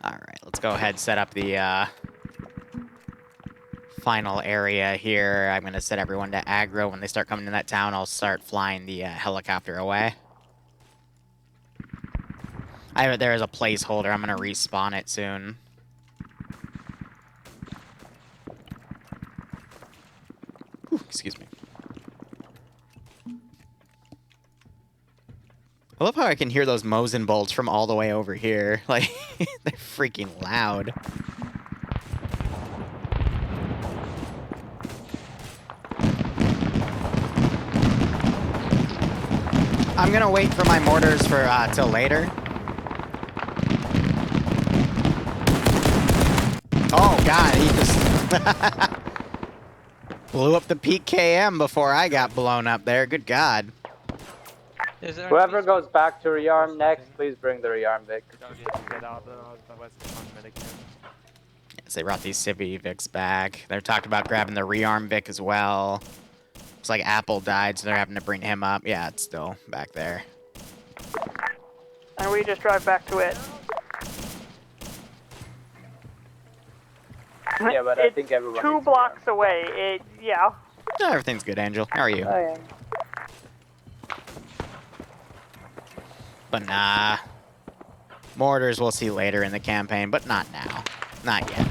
Alright, let's go ahead and set up the final area here. I'm going to set everyone to aggro. When they start coming to that town, I'll start flying the helicopter away. I have it there as a placeholder. I'm going to respawn it soon. Ooh, excuse me. I love how I can hear those Mosin bolts from all the way over here. Like, they're freaking loud. I'm gonna wait for my mortars for till later. Oh god, he just blew up the PKM before I got blown up there. Good god. Whoever goes back to rearm next, please bring the rearm Vic. Yes, they brought these Civi Vics back. They're talking about grabbing the rearm Vic as well. Looks like Apple died, so they're having to bring him up. Yeah, it's still back there. And we just drive back to it. Yeah, but I think everyone. 2 blocks away. Yeah. Oh, everything's good, Angel. How are you? Oh, yeah. But nah. Mortars we'll see later in the campaign, but not now. Not yet.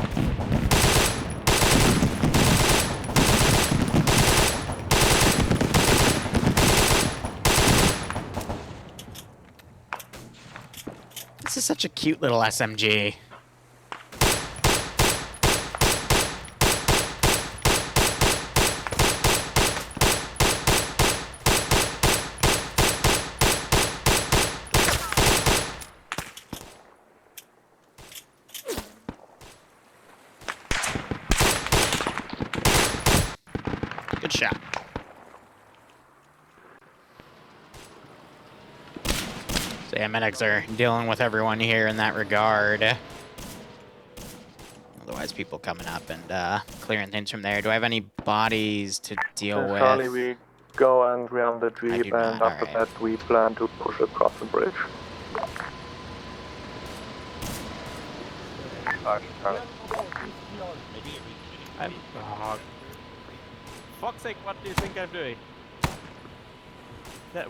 This is such a cute little SMG. Good shot. So yeah, medics are dealing with everyone here in that regard. Otherwise, people coming up and clearing things from there. Do I have any bodies to deal with? Charlie, we go and rearm the Jeep, and not, after that we plan to push across the bridge. Fuck's sake, what do you think I'm doing?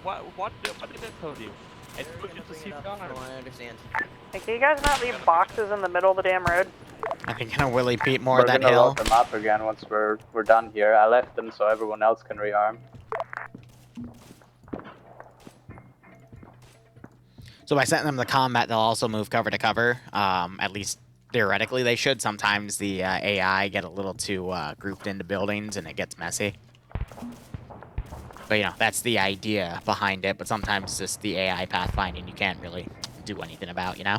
What did I tell you? I told you to see down. I understand. Hey, can you guys not leave boxes in the middle of the damn road? I think gonna Willie Pete more We're of that gonna hill. load them up again once we're done here. I left them so everyone else can rearm. So by setting them to combat, they'll also move cover to cover. At least theoretically they should. Sometimes the AI get a little too grouped into buildings and it gets messy. But you know, that's the idea behind it. But sometimes just the AI pathfinding you can't really do anything about, you know?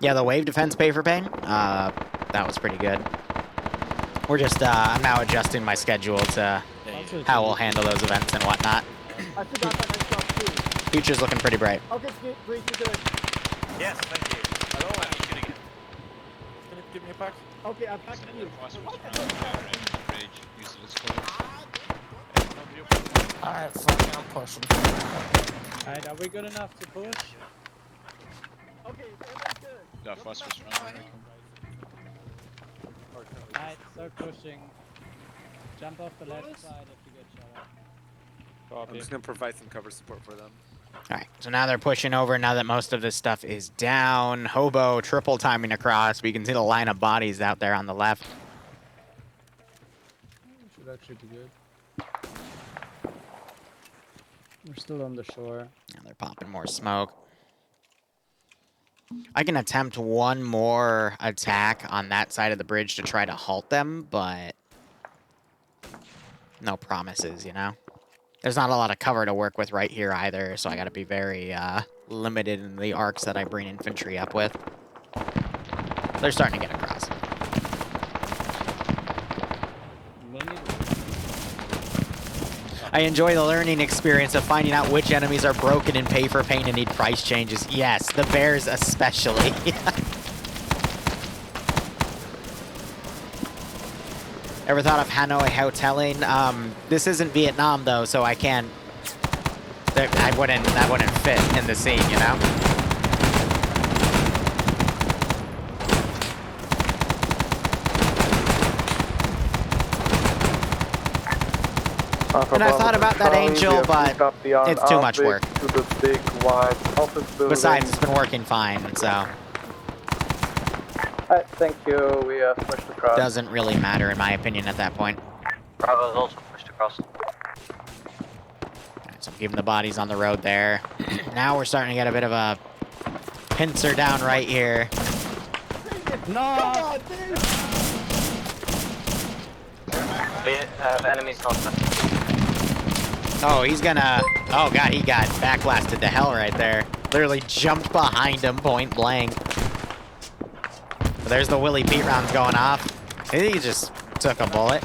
Yeah, the wave defense paper pane, that was pretty good. We're just, I'm now adjusting my schedule to how we'll handle those events and whatnot. I forgot that nice job too. Future's looking pretty bright. Okay, great, you good. Yes, thank you. Hello, I'm shooting it. Can you give me a pack? Okay, I'm packing you. Alright, fuck, I'm pushing. Alright, are we good enough to push? Okay, everybody's good. Yeah, phosphorus running. Alright, start pushing. Jump off the left side if you get shot at. I'm just gonna provide some cover support for them. Alright, so now they're pushing over. Now that most of this stuff is down, Hobo triple timing across. We can see the line of bodies out there on the left. Should actually be good. We're still on the shore. And they're popping more smoke. I can attempt one more attack on that side of the bridge to try to halt them, but no promises, you know? There's not a lot of cover to work with right here either, so I gotta be very limited in the arcs that I bring infantry up with. They're starting to get across. I enjoy the learning experience of finding out which enemies are broken in pay for pain and need price changes. Yes, the bears especially. Ever thought of Hanoi hoteling? This isn't Vietnam though, so I can't. That wouldn't fit in the scene, you know. And I thought about that Angel, but it's too much work. To the big white office building. Besides, it's been working fine, so Alright, thank you. We pushed across. doesn't really matter in my opinion at that point. Bravo's also pushed across. So I'm keeping the bodies on the road there. Now we're starting to get a bit of a pincer down right here. No! We have enemies contact. Oh, he's gonna... Oh, God, he got backblasted to hell right there. Literally jumped behind him point blank. But there's the Willie Pete rounds going off. He just took a bullet.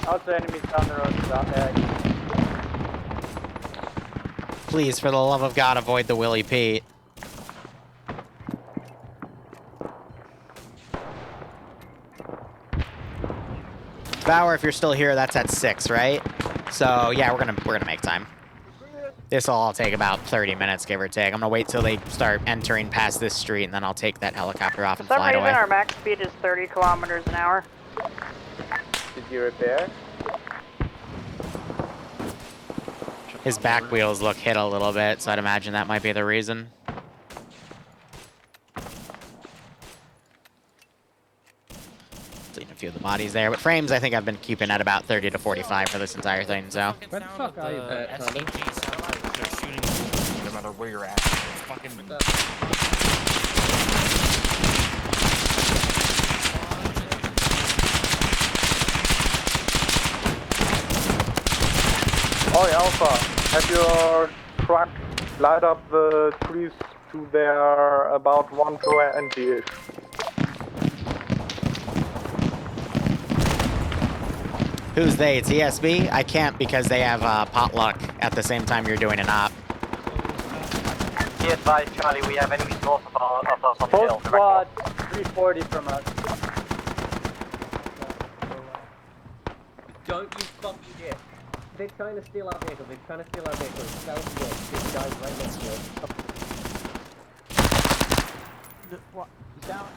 Also enemies down the road, down there. Please, for the love of God, avoid the Willie Pete. Bauer, if you're still here, that's at 6, right? So yeah, we're gonna make time. This will all take about 30 minutes, give or take. I'm gonna wait till they start entering past this street, and then I'll take that helicopter off and fly it away. our max speed is 30 kilometers an hour. Did you repair? His back wheels look hit a little bit, so I'd imagine that might be the reason. Seen a few of the bodies there, but frames I think I've been keeping at about 30 to 45 for this entire thing, so. Where the fuck are you, SMG sound like they're shooting no matter where you're at. It's fucking... Oi, Alpha, have your truck light up the trees to their about 120-ish. Who's they? TSB? I can't because they have potluck at the same time you're doing an op. Be advised, Charlie, we have enemies north of us on the hill. Both squads 340 from us. Don't you fucking dare. They're trying to steal our vehicle. They're trying to steal our vehicle. Southwest. This guy's right next to us. What? Down.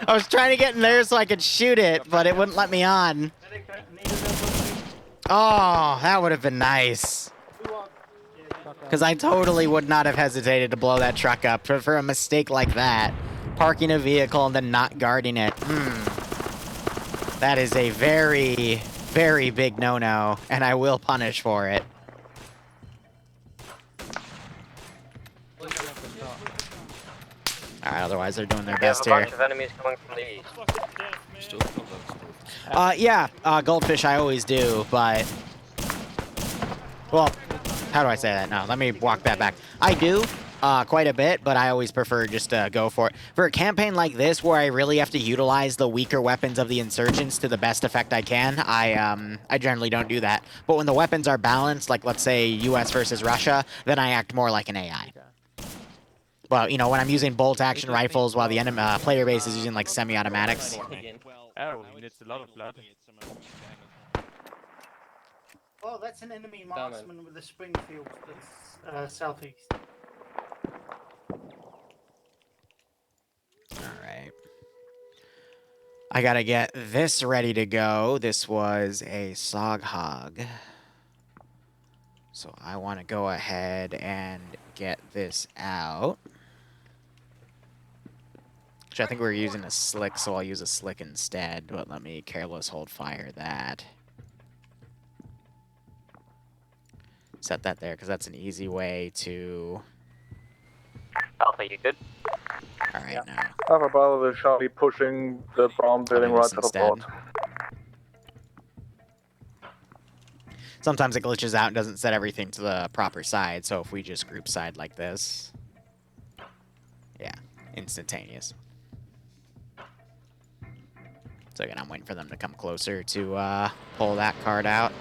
I was trying to get in there so I could shoot it, but it wouldn't let me on. Oh, that would have been nice. Because I totally would not have hesitated to blow that truck up for a mistake like that. Parking a vehicle and then not guarding it. That is a very, very big no-no, and I will punish for it. Alright, otherwise they're doing their best here. We have a bunch of enemies coming from the east. Yeah, goldfish I always do, but... Well, how do I say that? No, let me walk that back. I do, quite a bit, but I always prefer just to go for it. For a campaign like this, where I really have to utilize the weaker weapons of the insurgents to the best effect I can, I generally don't do that. But when the weapons are balanced, like let's say US versus Russia, then I act more like an AI. Well, you know, when I'm using bolt-action rifles while the player base is using, like, semi-automatics. Oh, it's a lot of blood. Oh, that's an enemy marksman with a Springfield that's southeast. Alright. I gotta get this ready to go. This was a Sog Hog. So I want to go ahead and get this out. Which I think we're using a slick, so I'll use a slick instead, but let me careless hold fire that. Set that there, because that's an easy way to... Alpha, you good? Alright, now. Alpha Bravo shall be pushing the brown building right to the port. Sometimes it glitches out and doesn't set everything to the proper side, so if we just group side like this... Yeah, instantaneous. So again, I'm waiting for them to come closer to pull that card out.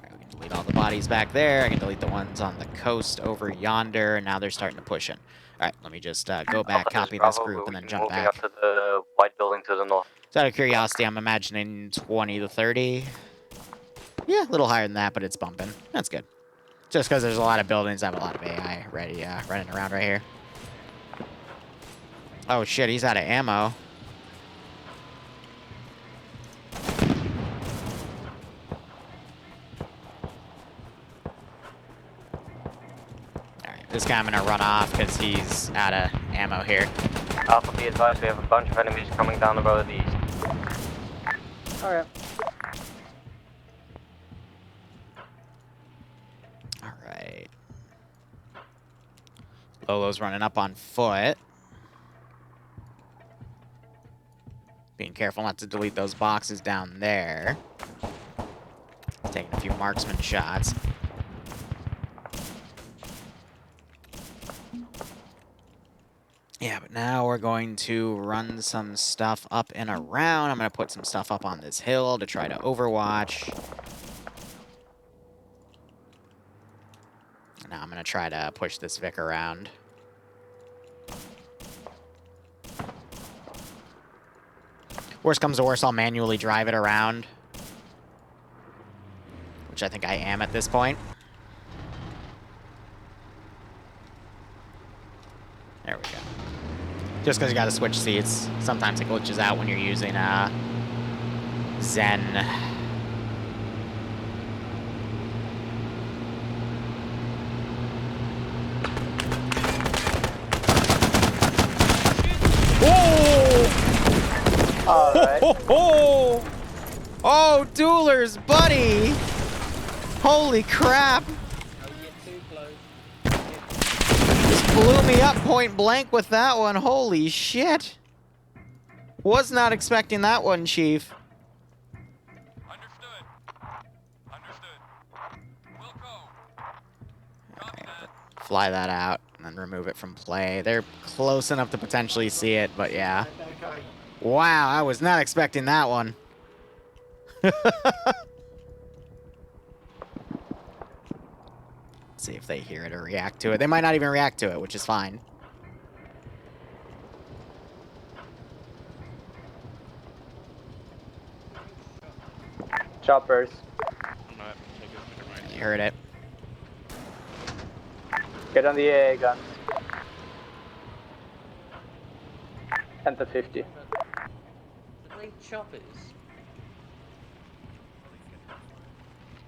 Alright, we can delete all the bodies back there. I can delete the ones on the coast over yonder, and now they're starting to push in. Alright, let me just go back, copy this group, and then jump back. Moving up to the white building to the north. So out of curiosity, I'm imagining 20 to 30. Yeah, a little higher than that, but it's bumping. That's good. Just because there's a lot of buildings, I have a lot of AI ready running around right here. Oh shit, he's out of ammo. Alright, this guy I'm gonna run off because he's out of ammo here. Alpha, be advised, we have a bunch of enemies coming down the road east. Alright. Alright. Lolo's running up on foot. Being careful not to delete those boxes down there. Taking a few marksman shots. Yeah, but now we're going to run some stuff up and around. I'm going to put some stuff up on this hill to try to overwatch. Now I'm going to try to push this Vic around. Worst comes to worst, I'll manually drive it around. Which I think I am at this point. There we go. Just because you got to switch seats. Sometimes it glitches out when you're using Zen. Oh! Alright. Oh, duelers, buddy! Holy crap! Blew me up point blank with that one. Holy shit. Was not expecting that one, Chief. Understood. We'll go. Fly that out and then remove it from play. They're close enough to potentially see it, but yeah. Wow, I was not expecting that one. See if they hear it or react to it. They might not even react to it, which is fine. Choppers. You heard it. Get on the AA gun. And the 50. Like choppers.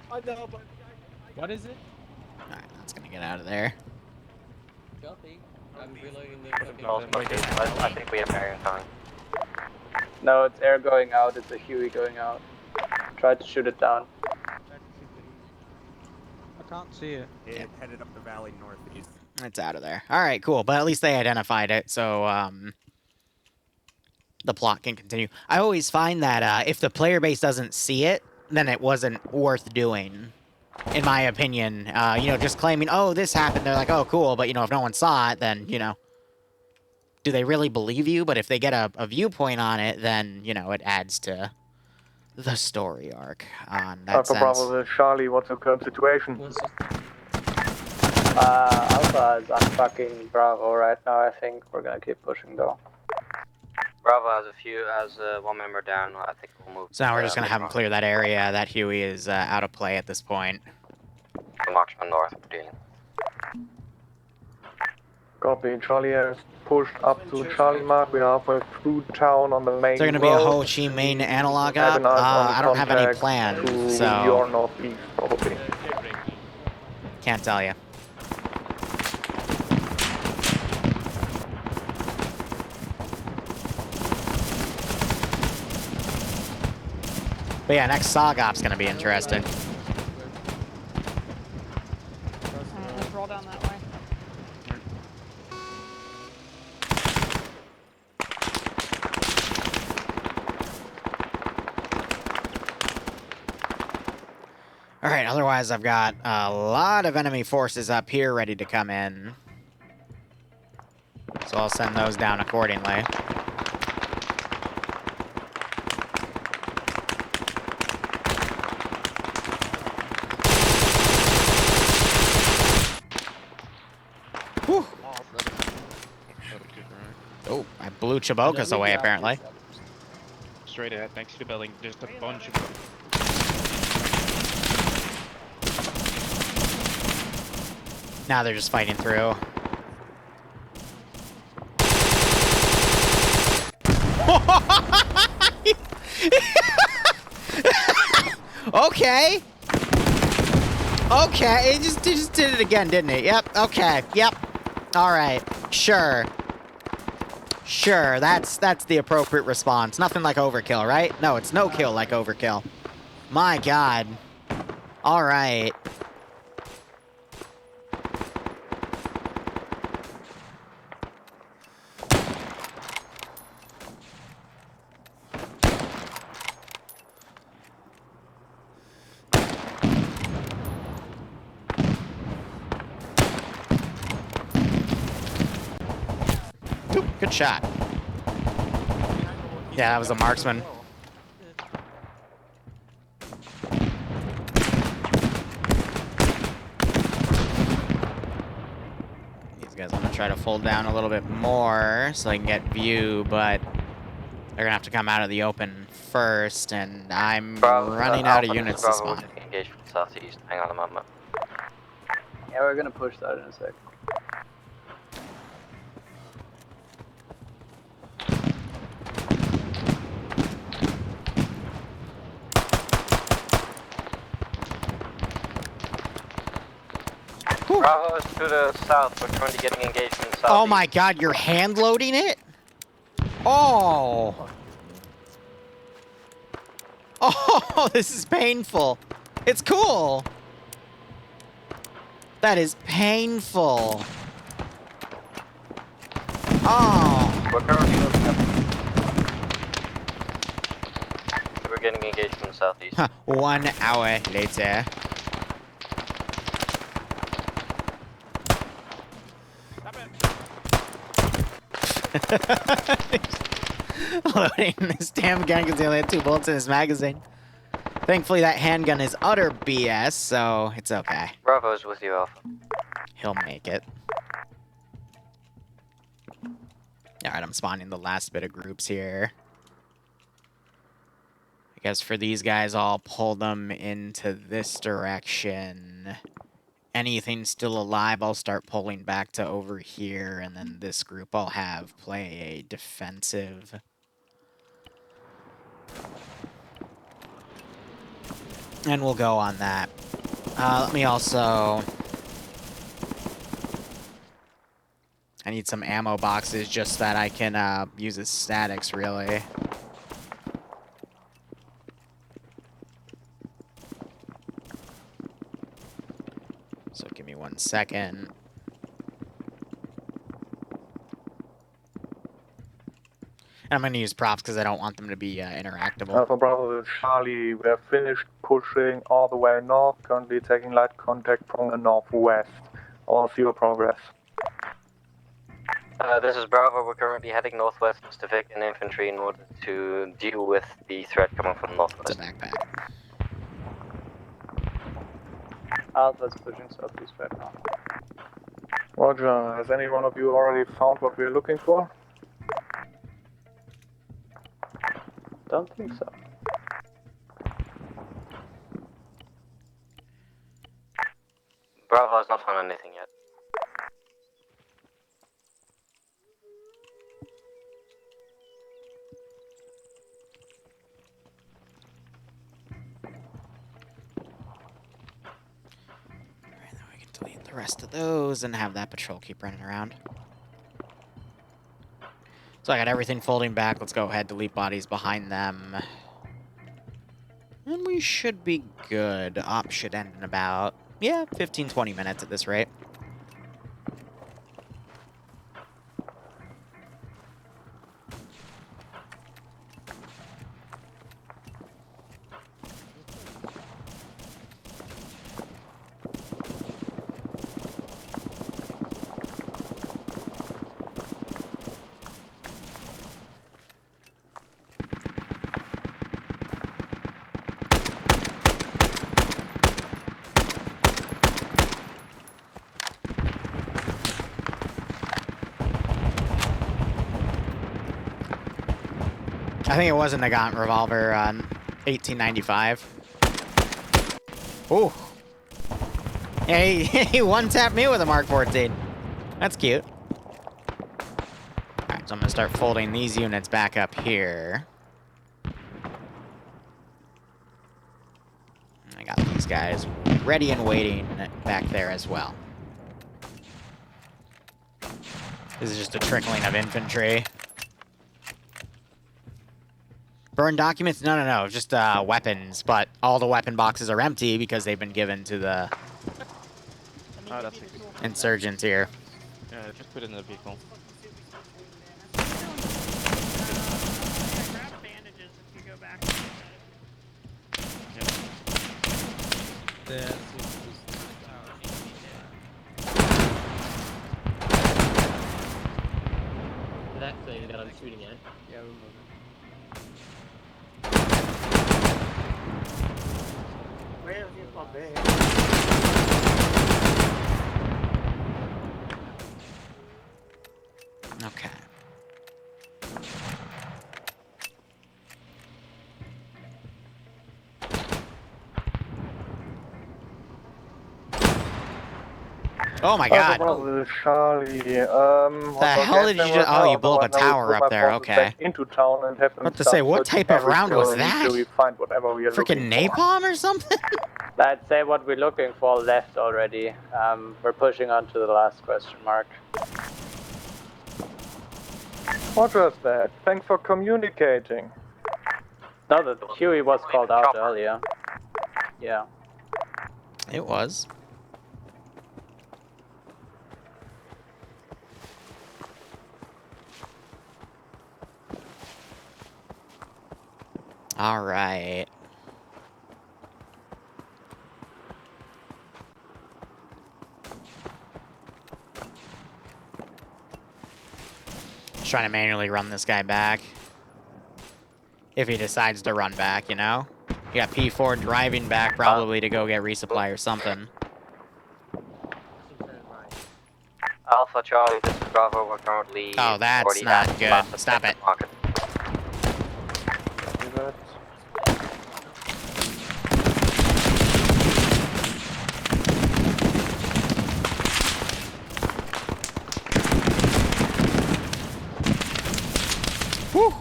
I know, but... What is it? Alright, that's gonna get out of there. Choppy. I'm reloading the I think we have area time. No, it's air going out, it's a Huey going out. Try to shoot it down. I can't see it. It headed up the valley northeast. It's out of there. Alright, cool. But at least they identified it, so the plot can continue. I always find that if the player base doesn't see it, then it wasn't worth doing. In my opinion, you know, just claiming, oh, this happened, they're like, oh, cool, but, you know, if no one saw it, then, you know, do they really believe you? But if they get a viewpoint on it, then, you know, it adds to the story arc on that Alpha sense. Bravo, Charlie, what's the current situation? Alpha is unfucking Bravo right now, I think. We're gonna keep pushing though. Bravo has one member down. I think we'll move. So now we're just going to have him clear that area. That Huey is out of play at this point. Marksman north, dealing. Copy, Charlie has pushed up to Charlie Mark. We are halfway through town on the main Is there going to be a road. Ho Chi Minh analog Have up? an eye on I don't have any contact plans, to so your northeast, probably. can't tell you. But yeah, next SOG-Op's going to be interesting. Let's roll down that way. Alright, otherwise I've got a lot of enemy forces up here ready to come in. So I'll send those down accordingly. Whew. Oh, I blew Chabokas away apparently. Straight ahead, next to the building, just a bunch of... Now they're just fighting through. Okay. Okay, it just did it again, didn't it? Yep, okay, yep. Alright, sure. Sure, that's the appropriate response. Nothing like overkill, right? No, it's no kill like overkill. My god. All right. Oop, good shot. Yeah, that was a marksman. These guys want to try to fold down a little bit more so they can get view, but they're gonna have to come out of the open first, and I'm running out of units to spawn. Engage from southeast. Hang on a moment. Yeah, we're gonna push that in a sec. Bravo is to the south. We're currently getting engaged from the south. Oh my god, you're hand loading it? Oh! Oh, this is painful. It's cool. That is painful. Oh. We're currently moving up. We're getting engaged from the southeast. 1 hour later. Loading this damn gun because he only had 2 bullets in his magazine. Thankfully, that handgun is utter BS, so it's okay. Bravo is with you, Alpha. He'll make it. Alright, I'm spawning the last bit of groups here. I guess for these guys, I'll pull them into this direction. Anything still alive, I'll start pulling back to over here, and then this group I'll have play a defensive. And we'll go on that. Let me also... I need some ammo boxes just that I can use as statics, really. So give me 1 second. And I'm going to use props because I don't want them to be interactable. Alpha Bravo to Charlie, we have finished pushing all the way north, currently taking light contact from the northwest. All of your progress. This is Bravo. We're currently heading northwest to Civic and infantry in order to deal with the threat coming from the northwest. It's a backpack. Alpha's pushing southeast right now. Roger, has any one of you already found what we're looking for? Don't think so. Bravo has not found anything yet. Alright, then we can delete the rest of those and have that patrol keep running around. So I got everything folding back. Let's go ahead, delete bodies behind them. And we should be good. Op should end in about, 15-20 minutes at this rate. I think it was a Nagant revolver on 1895. Ooh. Yeah, he one-tapped me with a Mark 14. That's cute. Alright, so I'm going to start folding these units back up here. I got these guys ready and waiting back there as well. This is just a trickling of infantry. Burn documents? No, no, no. Just weapons. But all the weapon boxes are empty because they've been given to the Oh, that's a good. insurgents here. Yeah, just put it in the vehicle. Grab bandages if you go back. That thing that I'm shooting at. Yeah, we're moving. Where have you got there? Okay. Oh my god! Charlie, The hell did you just... Oh, you blew up a tower up there, okay. Into town and have them What to say, what type of round was that? We find whatever we are Freaking napalm or something? Let's say what we're looking for left already. We're pushing on to the last question mark. What was that? Thanks for communicating. No, the Huey was called out earlier. Yeah. It was. All right. Just trying to manually run this guy back. If he decides to run back, you know? You got P4 driving back probably to go get resupply or something. Alpha Charlie, this is Bravo. We're currently. Oh, that's not good. Stop it. Market. Whew.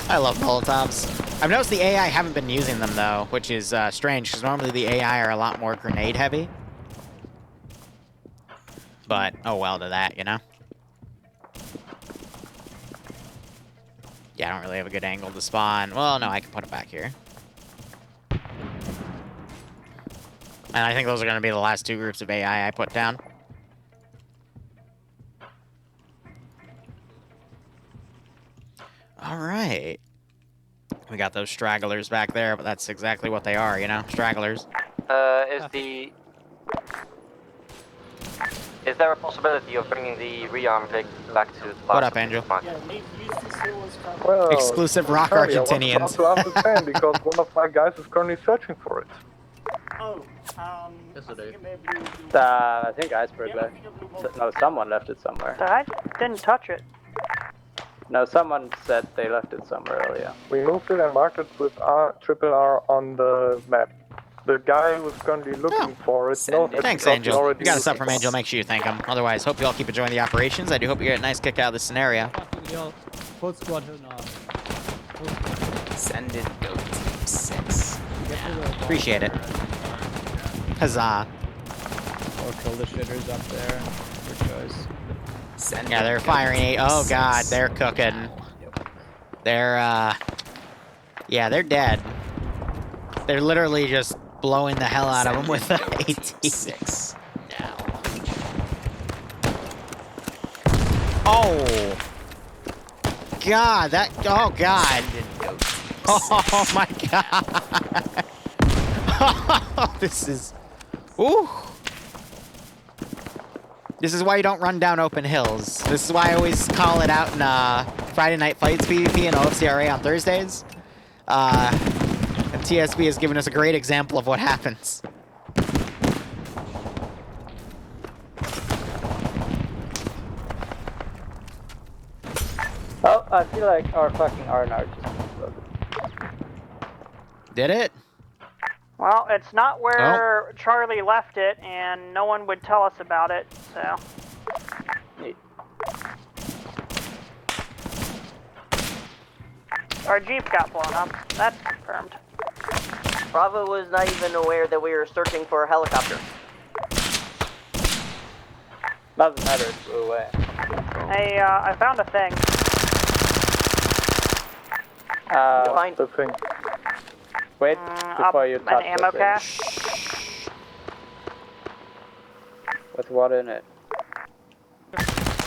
I love Molotovs. I've noticed the AI haven't been using them, though, which is strange, because normally the AI are a lot more grenade-heavy. But, oh well to that, you know? Yeah, I don't really have a good angle to spawn. Well, no, I can put it back here. And I think those are going to be the last two groups of AI I put down. All right. We got those stragglers back there, but that's exactly what they are, you know? Stragglers. Is there a possibility of bringing the rearm rig back to the What up, Angel? Well, Exclusive rock Charlie, Argentinians. I want to understand because one of my guys is currently searching for it. Oh, I think Iceberg left. No, someone left it somewhere. I didn't touch it. No, someone said they left it somewhere earlier. We moved it and marked it with triple R on the map. The guy who's currently looking for it. No, Thanks, Angel. You got a sub from Angel. Make sure you thank him. Otherwise, hope you all keep enjoying the operations. I do hope you get a nice kick out of this scenario. Full squad now. Send in Goat Team 6. Appreciate it. Huzzah. Or kill the shitters up there. Your choice. Yeah, they're firing. Oh god, they're cooking. They're yeah, they're dead. They're literally just blowing the hell out of them with the AT. Now. Oh god, that. Oh god. Oh my god. Oh, this is. Ooh. This is why you don't run down open hills. This is why I always call it out in Friday Night Fights PvP and OFCRA on Thursdays. And TSB has given us a great example of what happens. Oh, I feel like our fucking RNR just exploded. Did it? Well, it's not where Charlie left it, and no one would tell us about it, so. Neat. Our Jeep got blown up. That's confirmed. Bravo was not even aware that we were searching for a helicopter. Doesn't matter, it flew away. Hey, I found a thing. Find the thing. Wait before you touch an ammo the cache. thing. With what in it?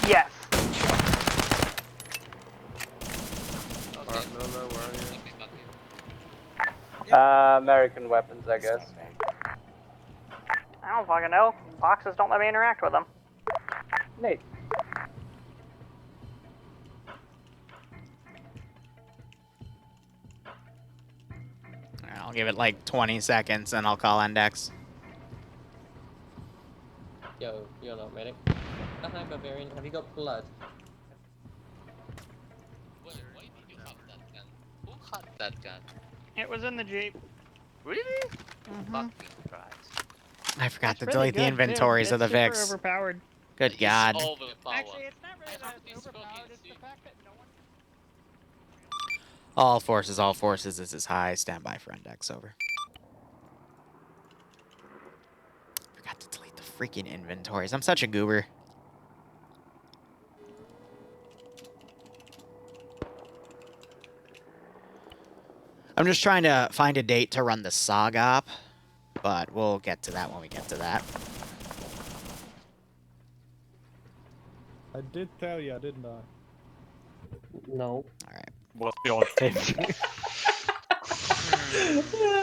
Yes. American weapons, I guess. I don't fucking know. Boxes don't let me interact with them. Neat. I'll give it like 20 seconds and I'll call Index. Yo, you're not medic. Hi, Barbarian. Have you got blood? Why did you have that gun? Who had that gun? It was in the Jeep. Really? Mm-hmm. Fucking Christ. I forgot It's to really delete the good, inventories too. of the It's super VIX. overpowered. Good It's God. overpowered. Actually, it's not really that it's overpowered. It's the fact that no one. All forces, this is high. Stand by for Index, over. Forgot to delete the freaking inventories. I'm such a goober. I'm just trying to find a date to run the SOG op, but we'll get to that when we get to that. I did tell you, didn't I? No. Alright. What's your safety?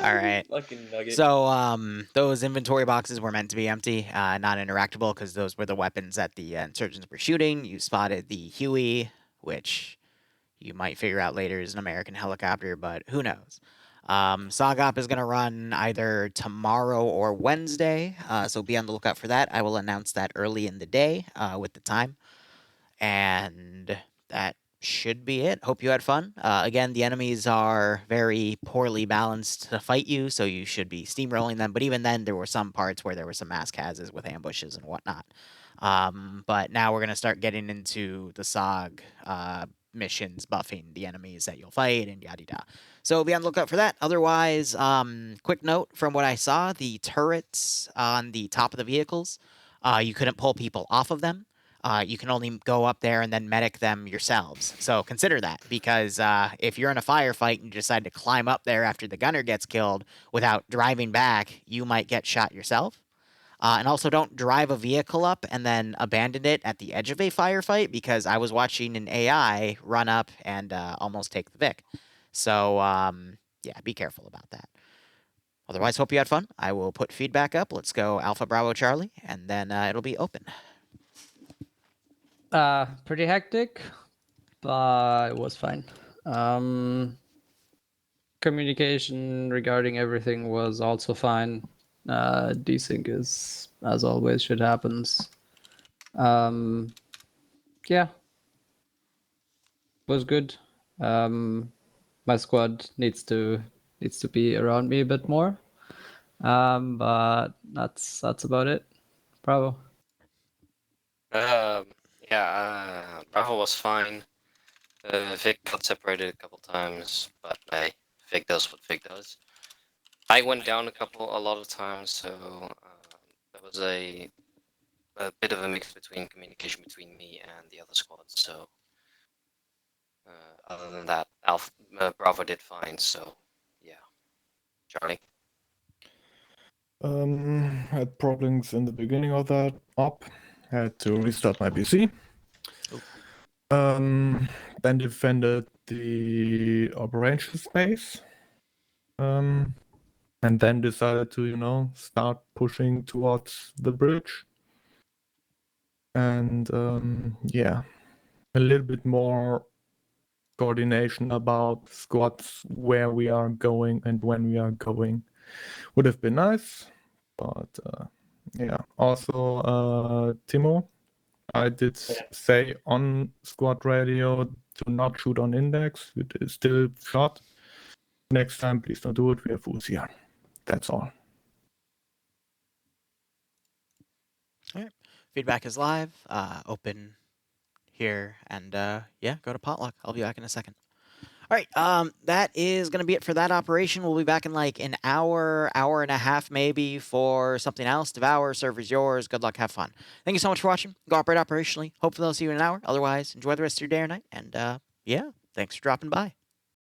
Alright. Fucking nugget. So, those inventory boxes were meant to be empty, not interactable, because those were the weapons that the insurgents were shooting. You spotted the Huey, which you might figure out later is an American helicopter, but who knows. SOGOP is going to run either tomorrow or Wednesday, so be on the lookout for that. I will announce that early in the day with the time. And that should be it. Hope you had fun. Again, the enemies are very poorly balanced to fight you, so you should be steamrolling them. But even then, there were some parts where there were some mass cases with ambushes and whatnot. But now we're going to start getting into the SOG missions, buffing the enemies that you'll fight, and yada yada. So be on the lookout for that. Otherwise, quick note from what I saw, the turrets on the top of the vehicles, you couldn't pull people off of them. You can only go up there and then medic them yourselves. So consider that, because if you're in a firefight and you decide to climb up there after the gunner gets killed without driving back, you might get shot yourself. And also don't drive a vehicle up and then abandon it at the edge of a firefight, because I was watching an AI run up and almost take the Vic. So, yeah, be careful about that. Otherwise, hope you had fun. I will put feedback up. Let's go Alpha Bravo Charlie, and then it'll be open. Pretty hectic, but it was fine. Communication regarding everything was also fine. Desync is, as always, shit happens. Yeah, was good. My squad needs to be around me a bit more. But that's about it. Bravo. Bravo was fine. Vic got separated a couple times, but hey, Vic does what Vic does. I went down a lot of times, so there was a bit of a mix between communication between me and the other squads. So other than that, Bravo did fine. So yeah, Charlie. Had problems in the beginning of that op. Had to restart my PC. Then defended the operation space. And then decided to, start pushing towards the bridge. And yeah, a little bit more coordination about squads, where we are going and when we are going would have been nice. But yeah, also Timo, I did say on squad radio to not shoot on index. It is still shot. Next time, please don't do it. We have VODS here. That's all. All right. Feedback is live, open here, and yeah, go to Potluck. I'll be back in a second. All right, that is going to be it for that operation. We'll be back in like an hour, hour and a half maybe for something else. Devour, server's yours. Good luck, have fun. Thank you so much for watching. Go operate operationally. Hopefully I'll see you in an hour. Otherwise, enjoy the rest of your day or night. And yeah, thanks for dropping by.